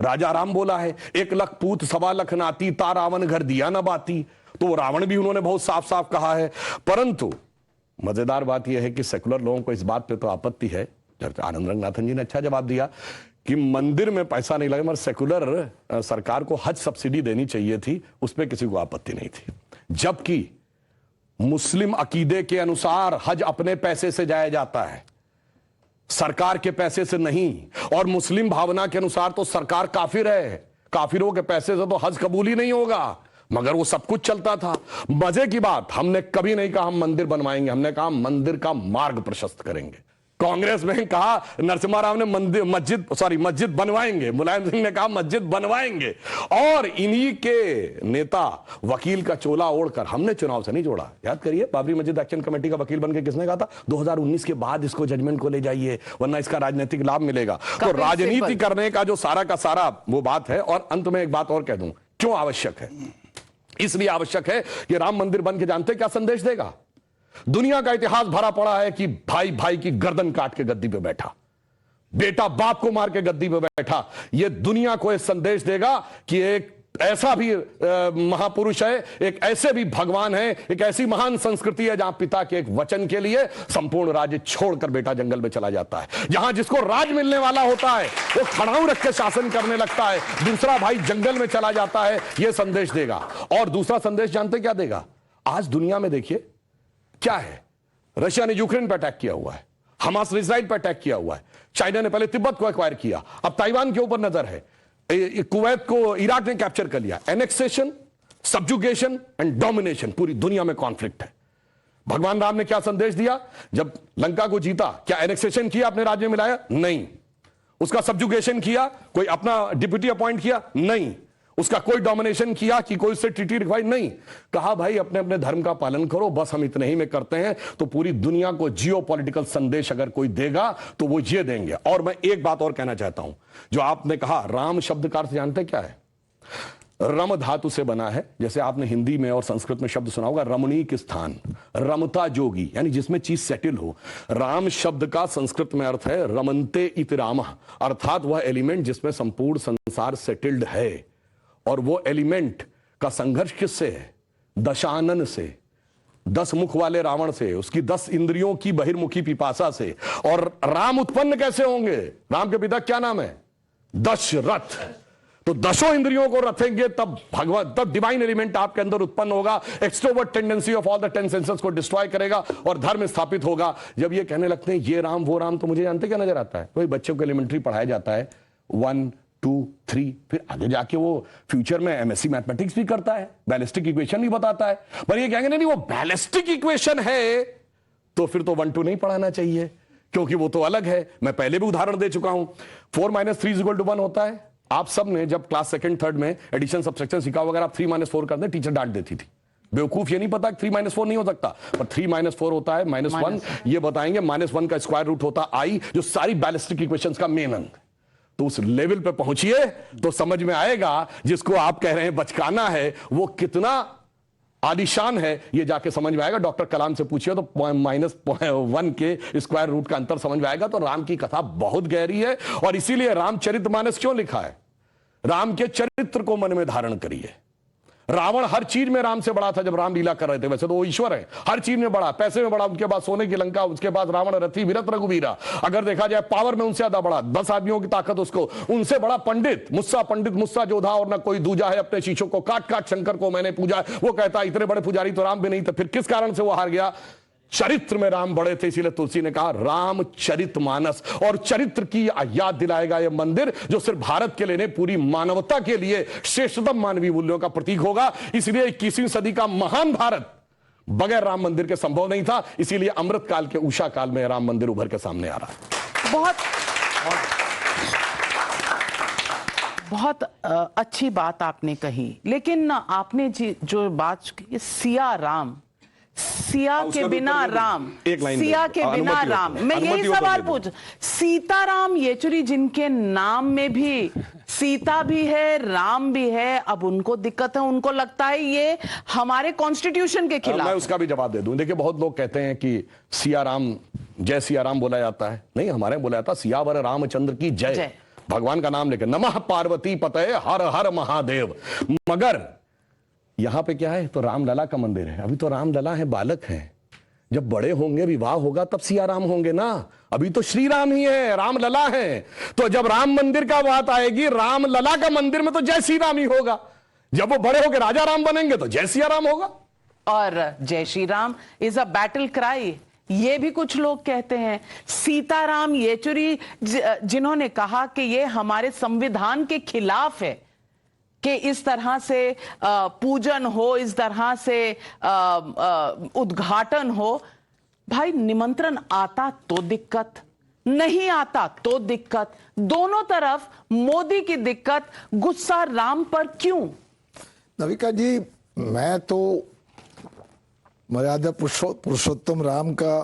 B: राजा राम बोला है, 1 लाख पूत 1.25 लाख नाती, ता रावण घर दिया न बाती। तो रावण भी उन्होंने बहुत साफ साफ कहा है। परंतु मजेदार बात यह है कि सेकुलर लोगों को इस बात पे तो आपत्ति है। आनंद रंगनाथन जी ने अच्छा जवाब दिया कि मंदिर में पैसा नहीं लगे, मगर सेकुलर सरकार को हज सब्सिडी देनी चाहिए थी, उस पर किसी को आपत्ति नहीं थी। जबकि मुस्लिम अकीदे के अनुसार हज अपने पैसे से जाया जाता है, सरकार के पैसे से नहीं। और मुस्लिम भावना के अनुसार तो सरकार काफिर है, काफिरों के पैसे से तो हज कबूल ही नहीं होगा, मगर वो सब कुछ चलता था। मजे की बात, हमने कभी नहीं कहा हम मंदिर बनवाएंगे, हमने कहा मंदिर का मार्ग प्रशस्त करेंगे। कांग्रेस में कहा, नरसिम्हा राव ने मस्जिद बनवाएंगे, मुलायम सिंह ने कहा मस्जिद बनवाएंगे। और इन्हीं के नेता वकील का चोला ओढ़कर, हमने चुनाव से नहीं जोड़ा, याद करिए बाबरी मस्जिद एक्शन कमेटी का वकील बनकर किसने कहा था, 2019 के बाद इसको जजमेंट को ले जाइए वरना इसका राजनीतिक लाभ मिलेगा। तो राजनीति करने का जो सारा का सारा वो बात है। और अंत में एक बात और कह दूं, क्यों आवश्यक है? इसलिए आवश्यक है कि राम मंदिर बन के जानते क्या संदेश देगा? दुनिया का इतिहास भरा पड़ा है कि भाई भाई की गर्दन काट के गद्दी पे बैठा, बेटा बाप को मार के गद्दी पे बैठा। यह दुनिया को एक संदेश देगा कि एक ऐसा भी महापुरुष है, एक ऐसे भी भगवान है, एक ऐसी महान संस्कृति है जहां पिता के एक वचन के लिए संपूर्ण राज्य छोड़कर बेटा जंगल में चला जाता है। जहां जिसको राज मिलने वाला होता है वो खड़ाऊ रख के शासन करने लगता है, दूसरा भाई जंगल में चला जाता है। यह संदेश देगा। और दूसरा संदेश जानते क्या देगा? आज दुनिया में देखिए क्या है, रशिया ने यूक्रेन पर अटैक किया हुआ है, हमास ने इजराइल पर अटैक किया हुआ है, चाइना ने पहले तिब्बत को एक्वायर किया, अब ताइवान के ऊपर नजर है, कुवैत को इराक ने कैप्चर कर लिया। एनेक्सेशन, सब्जुगेशन एंड डोमिनेशन, पूरी दुनिया में कॉन्फ्लिक्ट है। भगवान राम ने क्या संदेश दिया? जब लंका को जीता, क्या एनेक्सेशन किया, अपने राज्य में लाया? नहीं। उसका सब्जुगेशन किया, कोई अपना डिप्यूटी अपॉइंट किया? नहीं। उसका कोई डोमिनेशन किया कि कोई उससे ट्रीटी रिक्वाई? नहीं। कहा भाई अपने अपने धर्म का पालन करो, बस हम इतने ही में करते हैं। तो पूरी दुनिया को जियो पॉलिटिकल संदेश अगर कोई देगा तो वो ये देंगे। और मैं एक बात और कहना चाहता हूं, जो आपने कहा राम शब्द का अर्थ जानते क्या है? रम धातु से बना है। जैसे आपने हिंदी में और संस्कृत में शब्द सुना होगा रमणीक स्थान, रमता जोगी, यानी जिसमें चीज सेटल हो। राम शब्द का संस्कृत में अर्थ है रमन्ते इति रामः, अर्थात वह एलिमेंट जिसमें संपूर्ण संसार सेटल्ड है। और वो एलिमेंट का संघर्ष किससे है? दशानन से, 10 मुख वाले रावण से, उसकी 10 इंद्रियों की बहिर्मुखी पिपासा से। और राम उत्पन्न कैसे होंगे? राम के पिता क्या नाम है? दशरथ। तो 10 इंद्रियों को रखेंगे तब भगवान, तब डिवाइन एलिमेंट आपके अंदर उत्पन्न होगा। Extrovert tendency of all the 10 senses को डिस्ट्रॉय करेगा और धर्म स्थापित होगा। जब ये कहने लगते हैं ये राम वो राम, तो मुझे जानते क्या नजर आता है? वही बच्चों को एलिमेंट्री पढ़ाया जाता है 1 2 3, फिर आगे जाके वो फ्यूचर में एमएससी मैथमेटिक्स भी करता है, बैलिस्टिक इक्वेशन भी बताता है। पर ये कहेंगे नहीं वो बैलिस्टिक इक्वेशन है तो फिर तो 1 2 नहीं पढ़ाना चाहिए, क्योंकि वो तो अलग है। मैं पहले भी उदाहरण दे चुका हूं। 4 - 3 = 1 होता है। आप सब ने जब क्लास 2nd 3rd में एडिशन सब्ट्रैक्शन सीखा, अगर आप 3 - 4 करते टीचर डांट देती थी, बेवकूफ ये नहीं पता 3-4 नहीं हो सकता, पर 3-4 होता है -1। ये बताएंगे -1 का स्क्वायर रूट होता आई, जो सारी बैलिस्टिक इक्वेशंस का मेन अंक। तो उस लेवल पे पहुंचिए तो समझ में आएगा जिसको आप कह रहे हैं बचकाना है वो कितना आलिशान है, ये जाके समझ में आएगा। डॉक्टर कलाम से पूछिए तो -1 के स्क्वायर रूट का अंतर समझ में आएगा। तो राम की कथा बहुत गहरी है और इसीलिए रामचरितमानस क्यों लिखा है? राम के चरित्र को मन में धारण करिए। रावण हर चीज में राम से बड़ा था जब राम लीला कर रहे थे, वैसे तो वो ईश्वर है, हर चीज में बड़ा, पैसे में बड़ा, उनके बाद सोने की लंका, उसके बाद रावण रथी विरत रघुवीरा। अगर देखा जाए पावर में उनसे ज्यादा बड़ा, 10 आदमियों की ताकत उसको, उनसे बड़ा पंडित मुस्सा जोधा और ना कोई दूजा है, अपने शीशों को काट काट शंकर को मैंने पूजा। वो कहता इतने बड़े पुजारी तो राम भी नहीं थे, फिर किस कारण से वो हार गया? चरित्र में राम बड़े थे, इसीलिए तुलसी ने कहा रामचरितमानस। और चरित्र की याद दिलाएगा यह मंदिर, जो सिर्फ भारत के लिए नहीं पूरी मानवता के लिए श्रेष्ठतम मानवीय मूल्यों का प्रतीक होगा। इसलिए 21वीं सदी का महान भारत बगैर राम मंदिर के संभव नहीं था। इसीलिए अमृत काल के उषा काल में राम मंदिर उभर के सामने आ रहा है।
A: बहुत अच्छी बात आपने कही, लेकिन आपने जो बात की, सिया के बिना राम, सिया के बिना राम, मैं यही सवाल पूछ, सीताराम येचुरी जिनके नाम में भी सीता भी है राम भी है, अब उनको दिक्कत है, उनको लगता है ये हमारे कॉन्स्टिट्यूशन के खिलाफ।
B: मैं उसका भी जवाब दे दूं। देखिए बहुत लोग कहते हैं कि सिया राम, जय सिया राम बोला जाता है, नहीं, हमारे बोला जाता सियावर रामचंद्र की जय। भगवान का नाम लेकर नमः पार्वती पतये हर हर महादेव। मगर यहां पे क्या है? तो रामलला का मंदिर है। अभी तो रामलला है, बालक है, जब बड़े होंगे, विवाह होगा, तब सिया राम होंगे ना। अभी तो श्री राम ही है, रामलला है। तो जब राम मंदिर का बात आएगी, रामलला का मंदिर में तो जय श्री राम ही होगा। जब वो बड़े होकर राजा राम बनेंगे तो जय सिया राम होगा।
A: और जय Shri Ram is a battle cry, ये भी कुछ लोग कहते हैं। सीताराम येचुरी जिन्होंने कहा कि ये हमारे संविधान के खिलाफ है कि इस तरह से पूजन हो, इस तरह से उद्घाटन हो। भाई निमंत्रण आता तो दिक्कत, नहीं आता तो दिक्कत, दोनों तरफ मोदी की दिक्कत। गुस्सा राम पर क्यों?
C: नविका जी, मैं तो मर्यादा पुरुषोत्तम राम का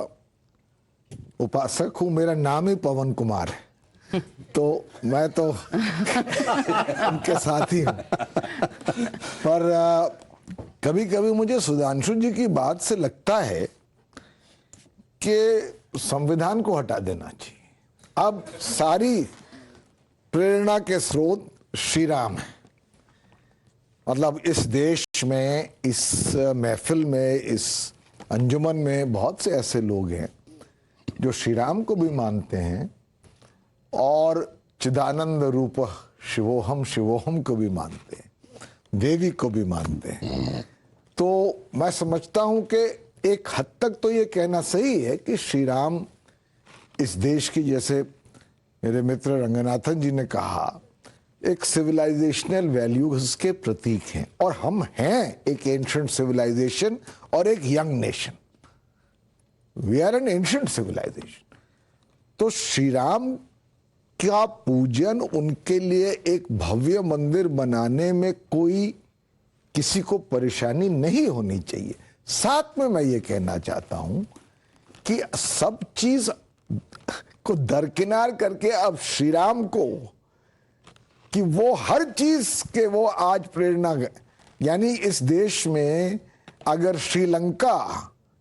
C: उपासक हूं, मेरा नाम ही पवन कुमार है, तो मैं तो उनके साथ ही हूं। पर कभी कभी मुझे सुधांशु जी की बात से लगता है कि संविधान को हटा देना चाहिए। अब सारी प्रेरणा के स्रोत श्री राम है। मतलब इस देश में, इस महफिल में, इस अंजुमन में बहुत से ऐसे लोग हैं जो श्री राम को भी मानते हैं और चिदानंद रूप शिवोहम शिवोहम को भी मानते हैं, देवी को भी मानते हैं। तो मैं समझता हूं कि एक हद तक तो ये कहना सही है कि श्री राम इस देश की, जैसे मेरे मित्र रंगनाथन जी ने कहा, एक सिविलाइजेशनल वैल्यूज के प्रतीक हैं। और हम हैं एक एंशिएंट सिविलाइजेशन और एक young nation. We are an ancient civilization. तो श्री राम का पूजन, उनके लिए एक भव्य मंदिर बनाने में कोई किसी को परेशानी नहीं होनी चाहिए। साथ में मैं ये कहना चाहता हूं कि सब चीज को दरकिनार करके अब श्री राम को, कि वो हर चीज के वो आज प्रेरणा, यानी इस देश में अगर श्रीलंका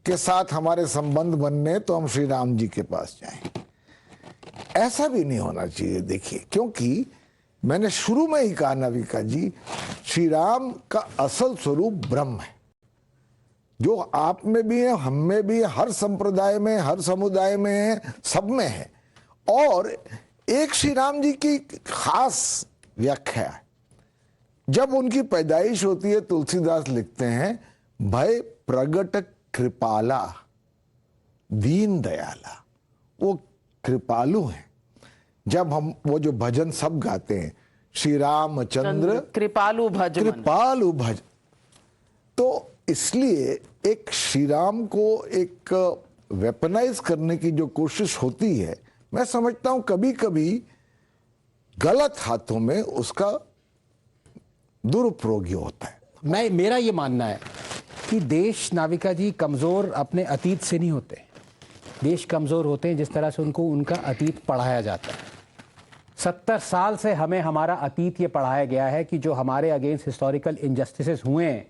C: के साथ हमारे संबंध बनने तो हम श्री राम जी के पास जाएं, ऐसा भी नहीं होना चाहिए। देखिए, क्योंकि मैंने शुरू में ही कहा नविका जी, श्री राम का असल स्वरूप ब्रह्म है, जो आप में भी है, हम में भी है, हर संप्रदाय में, हर समुदाय में है, सब में है। और एक श्री राम जी की खास व्याख्या है। जब उनकी पैदाइश होती है, तुलसीदास लिखते हैं, भय प्रगट कृपाला दीन दयाला। वो कृपालु हैं। जब हम वो जो भजन सब गाते हैं, श्री रामचंद्र
A: कृपालु भज,
C: कृपालु भज, तो इसलिए एक श्री राम को एक वेपनाइज करने की जो कोशिश होती है, मैं समझता हूं कभी कभी गलत हाथों में उसका दुरुपयोग होता है।
D: मेरा ये मानना है कि देश, नाविका जी, कमज़ोर अपने अतीत से नहीं होते। देश कमज़ोर होते हैं जिस तरह से उनको उनका अतीत पढ़ाया जाता है। 70 साल से हमें हमारा अतीत ये पढ़ाया गया है कि जो हमारे अगेंस्ट हिस्टोरिकल इनजस्टिसेस हुए हैं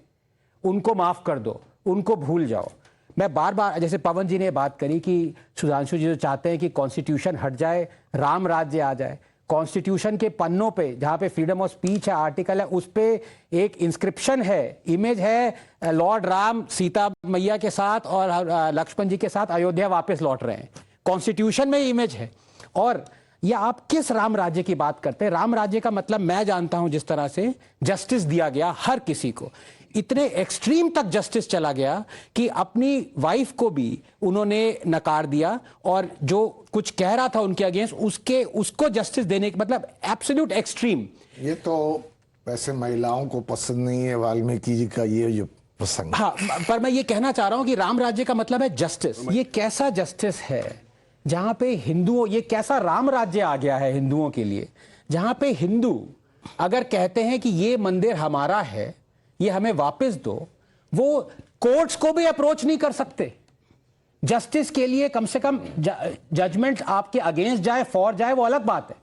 D: उनको माफ़ कर दो, उनको भूल जाओ। मैं बार बार, जैसे पवन जी ने बात करी कि सुधांशु जी जो चाहते हैं कि कॉन्स्टिट्यूशन हट जाए, राम राज्य आ जाए। कॉन्स्टिट्यूशन के पन्नों पे जहाँ पे फ्रीडम ऑफ स्पीच है, आर्टिकल है, उस पे एक इंस्क्रिप्शन है, इमेज है, लॉर्ड राम सीता मैया के साथ और लक्ष्मण जी के साथ अयोध्या वापस लौट रहे हैं। कॉन्स्टिट्यूशन में इमेज है। और ये आप किस राम राज्य की बात करते हैं? राम राज्य का मतलब मैं जानता हूं जिस तरह से जस्टिस दिया गया हर किसी को, इतने एक्सट्रीम तक जस्टिस चला गया कि अपनी वाइफ को भी उन्होंने नकार दिया और जो कुछ कह रहा था उनके अगेंस्ट उसको जस्टिस देने का मतलब एब्सोल्यूट एक्सट्रीम।
C: ये तो वैसे महिलाओं को पसंद नहीं है वाल्मीकि जी का ये जो प्रसंग।
D: हाँ, पर मैं ये कहना चाह रहा हूं कि राम राज्य का मतलब है जस्टिस। ये कैसा जस्टिस है जहां पे हिंदुओं, ये कैसा राम राज्य आ गया है हिंदुओं के लिए, जहां पे हिंदू अगर कहते हैं कि ये मंदिर हमारा है, ये हमें वापस दो, वो कोर्ट्स को भी अप्रोच नहीं कर सकते जस्टिस के लिए। कम से कम जजमेंट आपके अगेंस्ट जाए, फॉर जाए, वो अलग बात है।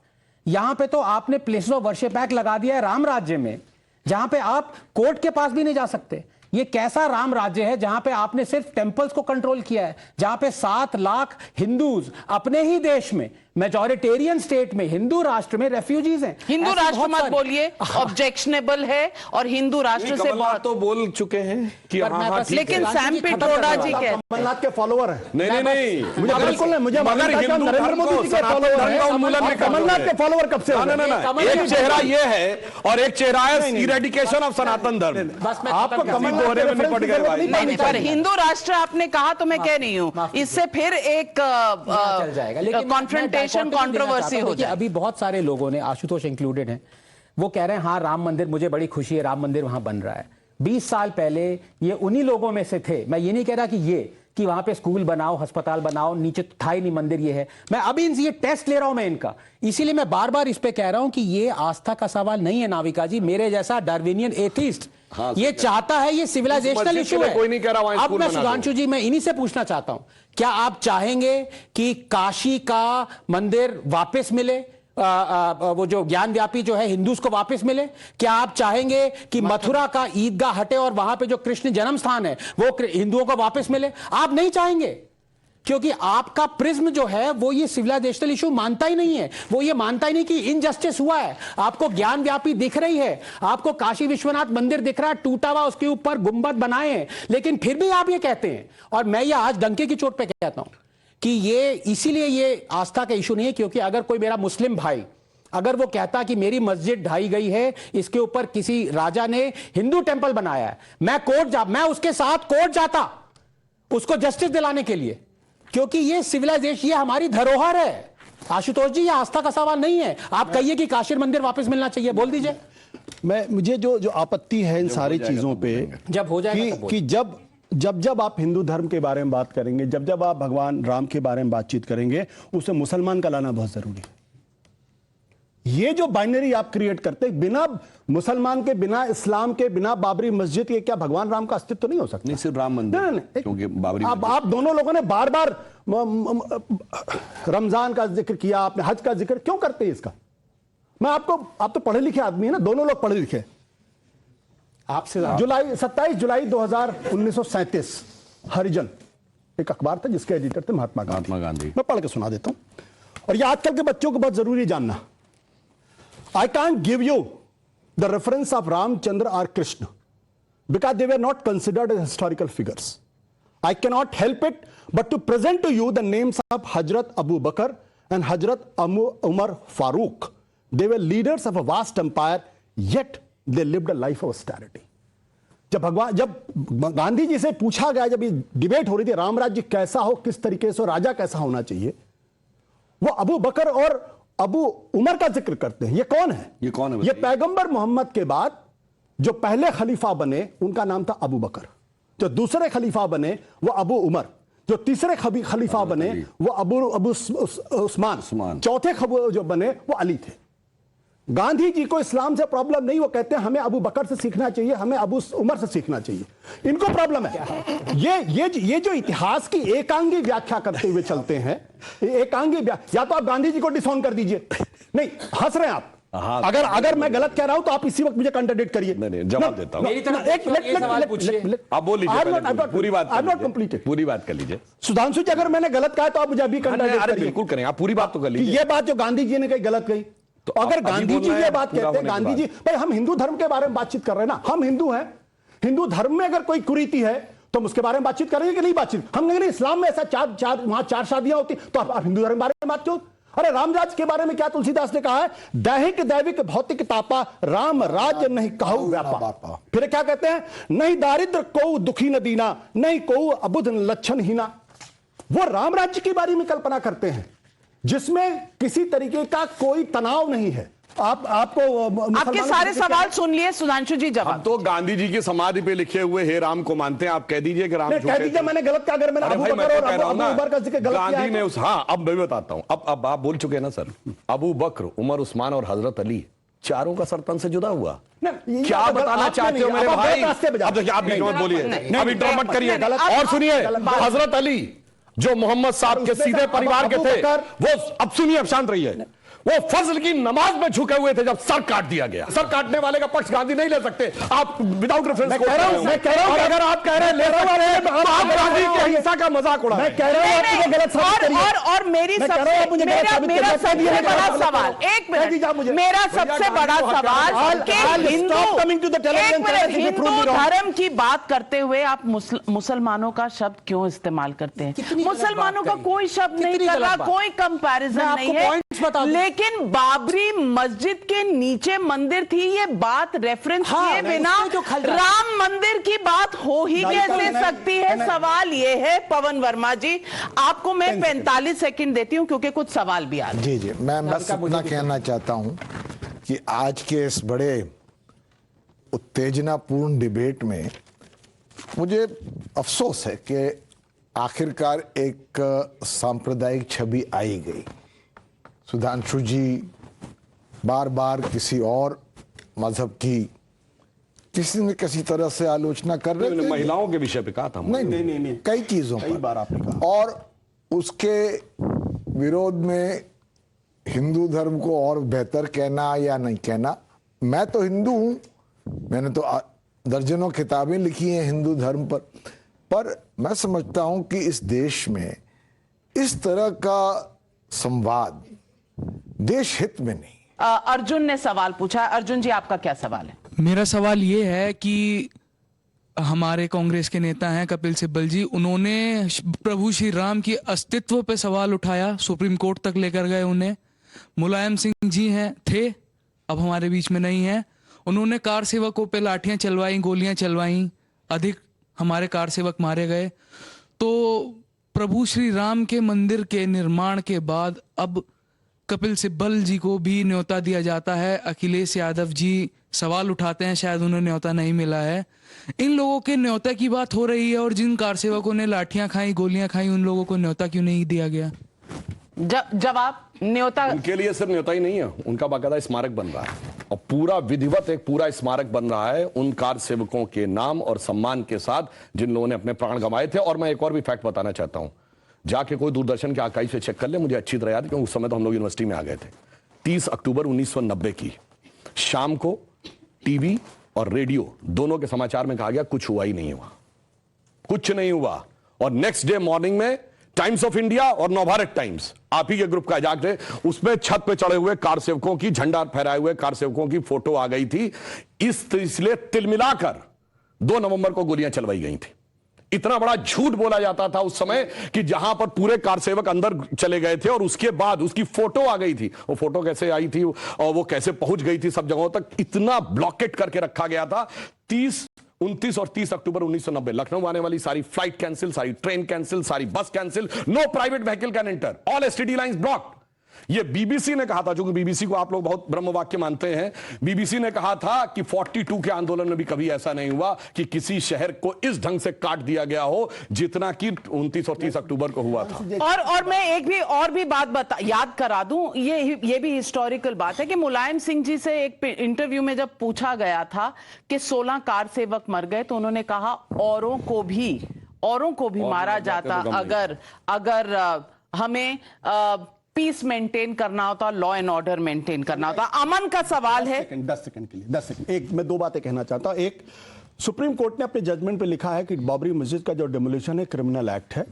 D: यहां पे तो आपने प्लेसेस ऑफ वर्शिप एक्ट लगा दिया है राम राज्य में, जहां पे आप कोर्ट के पास भी नहीं जा सकते। ये कैसा राम राज्य है जहां पे आपने सिर्फ टेंपल्स को कंट्रोल किया है, जहां पे 7 लाख हिंदूज अपने ही देश में, मेजॉरिटेरियन स्टेट में, हिंदू राष्ट्र में रेफ्यूजीज हैं।
A: हिंदू राष्ट्र मत बोलिए, ऑब्जेक्शनेबल है। और हिंदू राष्ट्र से बहुत
B: तो बोल चुके हैं कि
D: पर मैं बस-
A: लेकिन सैम पिट्रोडा जी कहते हैं
E: कमलनाथ के फॉलोअर हैं।
B: नहीं
E: मुझे बिल्कुल नहीं, मुझे
B: मगर
E: मालूम था कि हम
B: हिंदू
E: नरेंद्र
B: धर्म
E: मोदी
B: को
E: जी के
B: सनातन
E: फॉलोअर
B: धर्म का
E: हैं।
B: उन्मूलन
E: और
B: नहीं कर
E: कमलनाथ
B: रहे
E: के फॉलोअर कब से हो
B: ना
E: गए?
B: एक चेहरा ये है और एक चेहरा है इरेडिकेशन ऑफ सनातन धर्म।
D: बस मैं
E: आपको
D: खत्म कर
E: कमलनाथ
B: दोहरे में
E: के
B: निपट गए
E: रेफरेंस
B: भाई।
E: की जरूरत
A: नहीं, पर हिंदू राष्ट्र आपने कहा तो मैं कह रही हूँ, इससे फिर एक
D: चल जाएगा। लेकिन
A: कॉन्फ्रंटेशन, कंट्रोवर्सी हो जाए।
D: अभी बहुत सारे लोगों ने, आशुतोष इंक्लूडेड हैं, वो कह रहे हैं हाँ राम मंदिर, मुझे बड़ी खुशी है राम मंदिर वहां बन रहा है। 20 साल पहले ये उन्हीं लोगों में से थे। मैं ये नहीं कह रहा कि वहां पे स्कूल बनाओ, अस्पताल बनाओ, नीचे तो था ही नहीं मंदिर, ये है। मैं अभी इनसे ये टेस्ट ले रहा हूं मैं इनका, इसीलिए मैं बार बार इस पे कह रहा हूं कि ये आस्था का सवाल नहीं है नाविका जी। मेरे जैसा डार्विनियन एथिस्ट ये चाहता है, ये सिविलाइजेशनल इशू है।
B: कोई नहीं कह रहा वहां
D: अब
B: स्कूल
D: मैं
B: बना दो।
D: सुधांशु जी, मैं इन्हीं से पूछना चाहता हूं, क्या आप चाहेंगे कि काशी का मंदिर वापस मिले, वो जो ज्ञान व्यापी जो है हिंदूज को वापस मिले? क्या आप चाहेंगे कि मथुरा का ईदगाह हटे और वहां पे जो कृष्ण जन्म स्थान है वो हिंदुओं को वापस मिले? आप नहीं चाहेंगे, क्योंकि आपका प्रिज्म जो है वो ये सिविलाइजेशनल इशू मानता ही नहीं है। वो ये मानता ही नहीं कि इनजस्टिस हुआ है। आपको ज्ञान व्यापी दिख रही है, आपको काशी विश्वनाथ मंदिर दिख रहा है टूटा हुआ, उसके ऊपर गुंबद बनाए हैं, लेकिन फिर भी आप ये कहते हैं। और मैं ये आज डंके की चोट पे कहता हूं कि ये इसीलिए ये आस्था का इशू नहीं है, क्योंकि अगर कोई मेरा मुस्लिम भाई अगर वो कहता कि मेरी मस्जिद ढाई गई है, इसके ऊपर किसी राजा ने हिंदू टेंपल बनाया है, मैं उसके साथ कोर्ट जाता उसको जस्टिस दिलाने के लिए, क्योंकि ये सिविलाइजेशन, ये हमारी धरोहर है। आशुतोष जी, ये आस्था का सवाल नहीं है। आप कहिए कि काशी मंदिर वापस मिलना चाहिए, बोल दीजिए।
E: मुझे जो आपत्ति है इन सारी चीजों पे,
D: जब हो जाएगा तब
E: कि जब आप हिंदू धर्म के बारे में बात करेंगे, जब आप भगवान राम के बारे में बातचीत करेंगे, उसे मुसलमान का लाना बहुत जरूरी है। ये जो बाइनरी आप क्रिएट करते हैं, बिना मुसलमान के, बिना इस्लाम के, बिना बाबरी मस्जिद के, क्या भगवान राम का अस्तित्व तो नहीं हो सकता?
B: नहीं, सिर्फ राम मंदिर,
E: नहीं,
B: क्योंकि बाबरी
E: आप दोनों लोगों ने बार बार रमजान का जिक्र किया, आपने हज का जिक्र क्यों करते हैं इसका? आप तो पढ़े लिखे आदमी है ना, दोनों लोग पढ़े लिखे।
D: आपसे
E: 27 जुलाई 1937 हरिजन एक अखबार था जिसके एडिटर थे महात्मा गांधी। मैं पढ़ के सुना देता हूं, और ये आजकल के बच्चों को बहुत जरूरी जानना। I can't give you the reference of Ramchandra or Krishna because they were not considered as historical figures. I cannot help it but to present to you the names of Hazrat Abu Bakr and Hazrat Umar Farooq. They were leaders of a vast empire, yet they lived a life of austerity. जब गांधी जी से पूछा गया, जब ये debate हो रही थी राम राज्य कैसा हो, किस तरीके से, राजा कैसा होना चाहिए, वो अबू बकर और अबू उमर का जिक्र करते हैं। ये कौन है? ये पैगंबर मोहम्मद के बाद जो पहले खलीफा बने उनका नाम था अबू बकर, जो दूसरे खलीफा बने वो अबू उमर, जो तीसरे खलीफा बने वो अबू उस्मान, चौथे जो बने वो अली थे। गांधी जी को इस्लाम से प्रॉब्लम नहीं, वो कहते हैं हमें अबू बकर से सीखना चाहिए, हमें अबू उमर से सीखना चाहिए। इनको प्रॉब्लम है ये जो इतिहास की एकांगी व्याख्या करते हुए चलते हैं, एकांगी या तो आप गांधी जी को डिसऑन कर दीजिए, नहीं हंस रहे हैं आप, अगर मैं गलत कह रहा हूं तो आप इसी वक्त मुझे कंट्राडिक्ट करिए।
B: नहीं, जवाब देता हूं।
D: मेरी तरफ एक सवाल पूछिए।
B: आप बोल लीजिए, पूरी बात पूरी बात कर लीजिए।
E: सुधांशु जी, अगर मैंने गलत कहा तो आप मुझे अभी कंट्राडिक्ट करिए।
B: बिल्कुल करें, आप पूरी बात तो कर लीजिए।
E: ये बात जो गांधी जी ने कही गलत कही, तो अगर गांधी जी ये बात कहते हैं, गांधी जी भाई हम हिंदू धर्म के बारे में बातचीत कर रहे हैं ना, हम हिंदू हैं, हिंदू धर्म में अगर कोई कुरीति है तो हम उसके बारे में बातचीत करेंगे कि नहीं बातचीत। हम कहेंगे इस्लाम में ऐसा वहां 4 शादियां होती, तो आप हिंदू धर्म के बारे में बात क्यों? अरे रामराज के बारे में क्या तुलसीदास ने कहा है, दैहिक दैविक भौतिक तापा, राम राज्य नहीं कहु व्यापा। फिर क्या कहते हैं, नहीं दारिद्र को दुखी न दीना, नहीं को अबुध लक्षण हीना। वो राम राज्य की बारे में कल्पना करते हैं जिसमें किसी तरीके का कोई तनाव नहीं है। आपको
A: आपके सारे सवाल सुन लिए सुधांशु जी, जवाब।
B: तो गांधी जी की समाधि पे लिखे हुए हे राम को मानते हैं, आप कह दीजिए कि राम
E: कह दीजिए मैंने गलत कहा, अगर मैंने अबू बकर और अबू उमर का जिक्र गलत किया
B: गांधी ने उस, हाँ अब मैं भी बताता हूं, अब आप बोल चुके हैं ना सर, अबू बकर, उमर, उस्मान और हजरत अली, चारों का सर तन से जुदा हुआ। क्या बताना चाहते हो मेरे भाई? अब देखिए, आप भी मत बोलिए, अभी ड्रॉ मत करिए। और सुनिए, हजरत अली जो मोहम्मद साहब के सीधे परिवार के थे, वो, अब सुनिए, अब शांत रहिए, वो फजल की नमाज में झुके हुए थे जब सर काट दिया गया। सर काटने वाले का पक्ष गांधी नहीं ले सकते आप, विदाउट रेफरेंस। मैं कह रहा हूं अगर आप कह रहे हैं ले सकते हैं, तो आप गांधी की अहिंसा का मजाक उड़ा। मैं कह रहा हूं आप मुझे गलत साबित करिए।
A: और मेरा सबसे बड़ा सवाल, एक मिनट, मेरा सबसे बड़ा सवाल कि हिंदू धर्म की बात करते हुए आप मुसलमानों का शब्द क्यों इस्तेमाल करते हैं? मुसलमानों का कोई शब्द नहीं कर रहा, कोई कंपैरिजन नहीं है, लेकिन बाबरी मस्जिद के नीचे मंदिर थी, ये बात रेफरेंस किए बिना राम मंदिर की बात हो ही कैसे सकती है? सवाल ये है पवन वर्मा जी, आपको मैं 45 सेकंड देती हूं क्योंकि कुछ सवाल भी आ रहे हैं।
C: जी मैं बस इतना कहना चाहता हूं कि आज के इस बड़े उत्तेजनापूर्ण डिबेट में मुझे अफसोस है कि आखिरकार एक सांप्रदायिक छवि आई गई। सुधांशु जी बार बार किसी और मजहब की किसी न किसी तरह से आलोचना कर रहे थे।
B: महिलाओं के विषय पे कहा था।
C: नहीं, कई चीजों पर
E: बार आपने कहा,
C: और उसके विरोध में हिंदू धर्म को और बेहतर कहना या नहीं कहना। मैं तो हिंदू हूं, मैंने तो दर्जनों किताबें लिखी हैं हिंदू धर्म पर मैं समझता हूं कि इस देश में इस तरह का संवाद देश हित में नहीं।
A: अर्जुन ने सवाल पूछा। अर्जुन जी, आपका क्या सवाल है?
F: मेरा सवाल ये है कि हमारे कांग्रेस के नेता हैं कपिल सिब्बल जी, उन्होंने प्रभु श्री राम की अस्तित्व पे सवाल उठाया, सुप्रीम कोर्ट तक लेकर गए उन्हें। मुलायम सिंह जी थे, अब हमारे बीच में नहीं है, उन्होंने कार सेवकों पे लाठियां चलवाई, गोलियां चलवाई, अधिक हमारे कार सेवक मारे गए। तो प्रभु श्री राम के मंदिर के निर्माण के बाद अब कपिल सिब्बल जी को भी न्योता दिया जाता है। अखिलेश यादव जी सवाल उठाते हैं शायद उन्हें न्योता नहीं मिला है। इन लोगों के न्योता की बात हो रही है और जिन कार सेवकों ने लाठियां खाई, गोलियां खाई, उन लोगों को न्योता क्यों नहीं दिया गया?
A: जवाब, न्योता
B: उनके लिए सिर्फ न्योता ही नहीं है, उनका बाकायदा स्मारक बन रहा है और पूरा विधिवत एक पूरा स्मारक बन रहा है उन कार सेवकों के नाम और सम्मान के साथ जिन लोगों ने अपने प्राण गंवाए थे। और मैं एक और भी फैक्ट बताना चाहता हूं, जाके कोई दूरदर्शन के आर्काइव से चेक कर ले, मुझे अच्छी तरह याद है क्योंकि उस समय तो हम लोग यूनिवर्सिटी में आ गए थे। 30 अक्टूबर 1990 की शाम को टीवी और रेडियो दोनों के समाचार में कहा गया कुछ हुआ ही नहीं हुआ, कुछ नहीं हुआ। और नेक्स्ट डे मॉर्निंग में टाइम्स ऑफ इंडिया और नवभारत टाइम्स, आप ही के ग्रुप का जाग रहे, उसमें छत पे चढ़े हुए कार सेवकों की, झंडा फहराए हुए कार सेवकों की फोटो आ गई थी। इसलिए तिल मिलाकर 2 नवंबर को गोलियां चलवाई गई थी। इतना बड़ा झूठ बोला जाता था उस समय कि जहां पर पूरे कार सेवक अंदर चले गए थे और उसके बाद उसकी फोटो आ गई थी। वो फोटो कैसे आई थी और वो कैसे पहुंच गई थी सब जगहों तक, इतना ब्लॉकेट करके रखा गया था। 29 और 30 अक्टूबर 1990 लखनऊ आने वाली सारी फ्लाइट कैंसिल, सारी ट्रेन कैंसिल, सारी bus cancel, no private vehicle can enter, all STD lines blocked. ये बीबीसी ने कहा था, जो कि बीबीसी को आप लोग बहुत ब्रह्म वाक्य मानते हैं, बीबीसी ने कहा था कि 42 के आंदोलन में भी कभी ऐसा नहीं हुआ कि किसी शहर को इस ढंग से काट दिया गया हो जितना कि 29 और 30 अक्टूबर को हुआ था।
A: और मैं एक भी बात याद करा दूं, ये भी हिस्टोरिकल बात है कि मुलायम सिंह जी से एक इंटरव्यू में जब पूछा गया था कि 16 कार सेवक मर गए, तो उन्होंने कहा औरों को भी मारा जाता अगर हमें पीस मेंटेन करना होता, लॉ एंड ऑर्डर मेंटेन करना होता। अमन का सवाल है।
E: 10 सेकंड के लिए 10 सेकंड, एक मैं 2 बातें कहना चाहता हूं। एक, सुप्रीम कोर्ट ने अपने जजमेंट पे लिखा है कि बाबरी मस्जिद का जो डिमोलिशन है क्रिमिनल एक्ट है।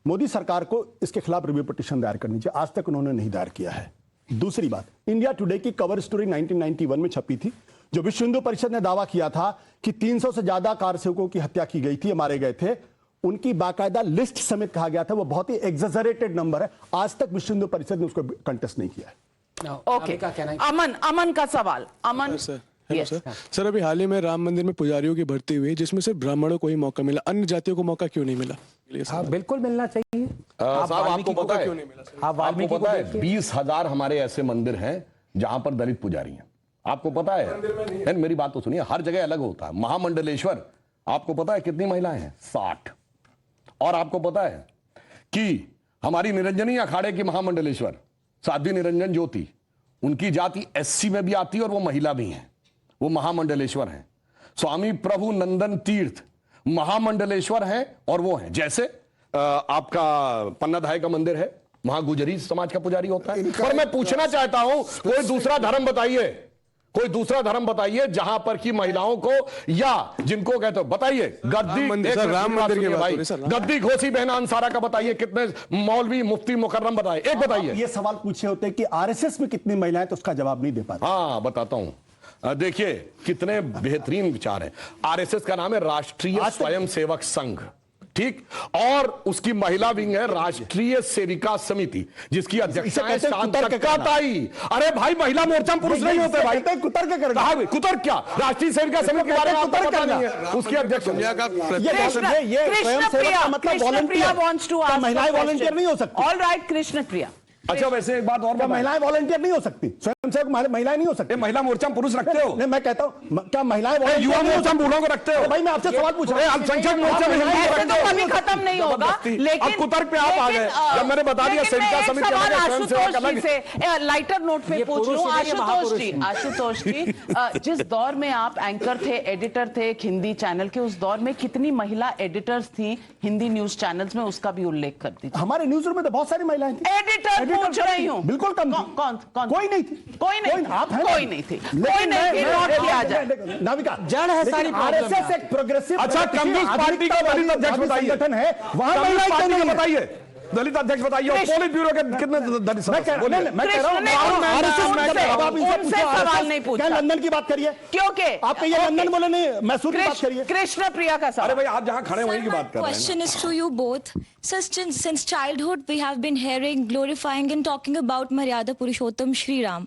E: मोदी सरकार को इसके खिलाफ रिव्यू पिटीशन दायर करनी चाहिए, आज तक उन्होंने नहीं दायर किया है। दूसरी बात, इंडिया टुडे की कवर स्टोरी 1991 में छपी थी, जो विश्व हिंदू परिषद ने दावा किया था कि 300 से ज्यादा कार सेवकों की हत्या की गई थी, मारे गए थे। उनकी बाकायदा लिस्ट समेत कहा गया था, वो बहुत ही एग्जैजरेटेड नंबर है। आज तक विश्व हिंदू परिषद ने उसको कंटेस्ट नहीं किया है।
A: ओके, अमन का सवाल। अमन
G: Yes. सर, अभी हाल ही में राम मंदिर में पुजारियों की भर्ती हुई, जिसमें सिर्फ ब्राह्मणों को ही मौका मिला, अन्य जातियों को मौका क्यों नहीं मिला?
D: हाँ, बिल्कुल मिलना चाहिए।
B: साहब, आपको पता है,
G: क्यों नहीं मिला?
D: आप वाल्मीकि को देखिए।
B: 20,000 हमारे ऐसे मंदिर हैं जहां पर दलित पुजारी हैं। आपको पता है, मेरी बात तो सुनिए, हर जगह अलग होता है। महामंडलेश्वर, आपको पता है कितनी महिलाएं हैं? 60। और आपको पता है कि हमारी निरंजनी अखाड़े की महामंडलेश्वर साध्वी निरंजन ज्योति, उनकी जाति SC में भी आती है और वो महिला भी हैं, वो महामंडलेश्वर हैं। स्वामी प्रभु नंदन तीर्थ महामंडलेश्वर हैं और वो हैं। जैसे आपका पन्नाधाय का मंदिर है, वहां गुजरी समाज का पुजारी होता है। पर मैं पूछना चाहता हूं, कोई दूसरा धर्म बताइए जहां पर की महिलाओं को, या जिनको कहते हो, बताइए।
G: राम मंदिर के भाई,
B: गद्दी घोसी बहना अंसारा का बताइए, कितने मौलवी मुफ्ती मुकर्रम बताइए, एक बताइए।
E: ये सवाल पूछे होते कि RSS में कितनी महिलाएं, तो उसका जवाब नहीं दे पाते।
B: हाँ, बताता हूं। देखिए कितने बेहतरीन विचार हैं। RSS का नाम है राष्ट्रीय स्वयंसेवक संघ, ठीक, और उसकी महिला विंग है राष्ट्रीय सेविका समिति, जिसकी अध्यक्षता है शांतका ताई। अरे भाई, महिला मोर्चा में पुरुष नहीं होते भाई, कुतर क्या? राष्ट्रीय सेविका समिति के बारे में आपको पता नहीं है? उसकी अध्यक्ष
E: महिलाएं वॉलंटियर नहीं हो सकती।
A: ऑल राइट, कृष्ण प्रिया।
B: अच्छा, वैसे एक बात और,
E: महिलाएं वॉलंटियर नहीं हो सकती, स्वयंसेवक महिलाएं नहीं हो सकती।
B: महिला मोर्चा में पुरुष रखते हो?
E: नहीं, मैं कहता हूं, क्या महिलाएं
B: युवा मोर्चा में बूढ़ों को रखते हो?
E: भाई, मैं आपसे सवाल पूछ रहा हूं।
B: अल्पसंख्यक मोर्चा में
A: कभी खत्म नहीं होगा, लेकिन
B: अब कुतर पे आप आ गए। जब मैंने बता दिया सेविका समिति अलग है, स्वयंसेवक अलग है।
A: लाइटर नोट पे पूछ लूं, आशुतोष जी, जिस दौर में आप एंकर थे, एडिटर थे एक हिंदी चैनल के, उस दौर में कितनी महिला एडिटर्स थी हिंदी न्यूज चैनल्स में, उसका भी उल्लेख कर दीजिए।
E: हमारे न्यूज रूम में तो बहुत सारी महिलाएं थी।
A: एडिटर पूछ रही हूँ,
E: बिल्कुल कम।
A: कौन?
E: कोई नहीं थी। आप हैं?
A: कोई नहीं थी। नोट किया जाए।
E: नाविका
D: जड़ है सारी
E: RSS एक प्रोग्रेसिव,
B: अच्छा, कम्युनिस्ट पार्टी का दलित अध्यक्ष बताइए,
E: संगठन है, वहां
B: कम्युनिस्ट पार्टी का बताइए, दलित अध्यक्ष बताइए, और पोलित ब्यूरो के कितने दलित सदस्य?
E: मैं कह रहा हूं,
A: उनसे सवाल नहीं पूछा।
E: क्या लंदन की बात करिए,
A: क्योंकि
E: आप ये लंदन बोले नहीं, मैसूर की बात करिए।
A: कृष्ण प्रिया का सवाल।
B: अरे भाई, आप जहां खड़े वहीं की बात कर रहे हैं।
H: Question is to you both. Since childhood, we have been hearing, glorifying, and talking about Maryada Purushottam Shri Ram.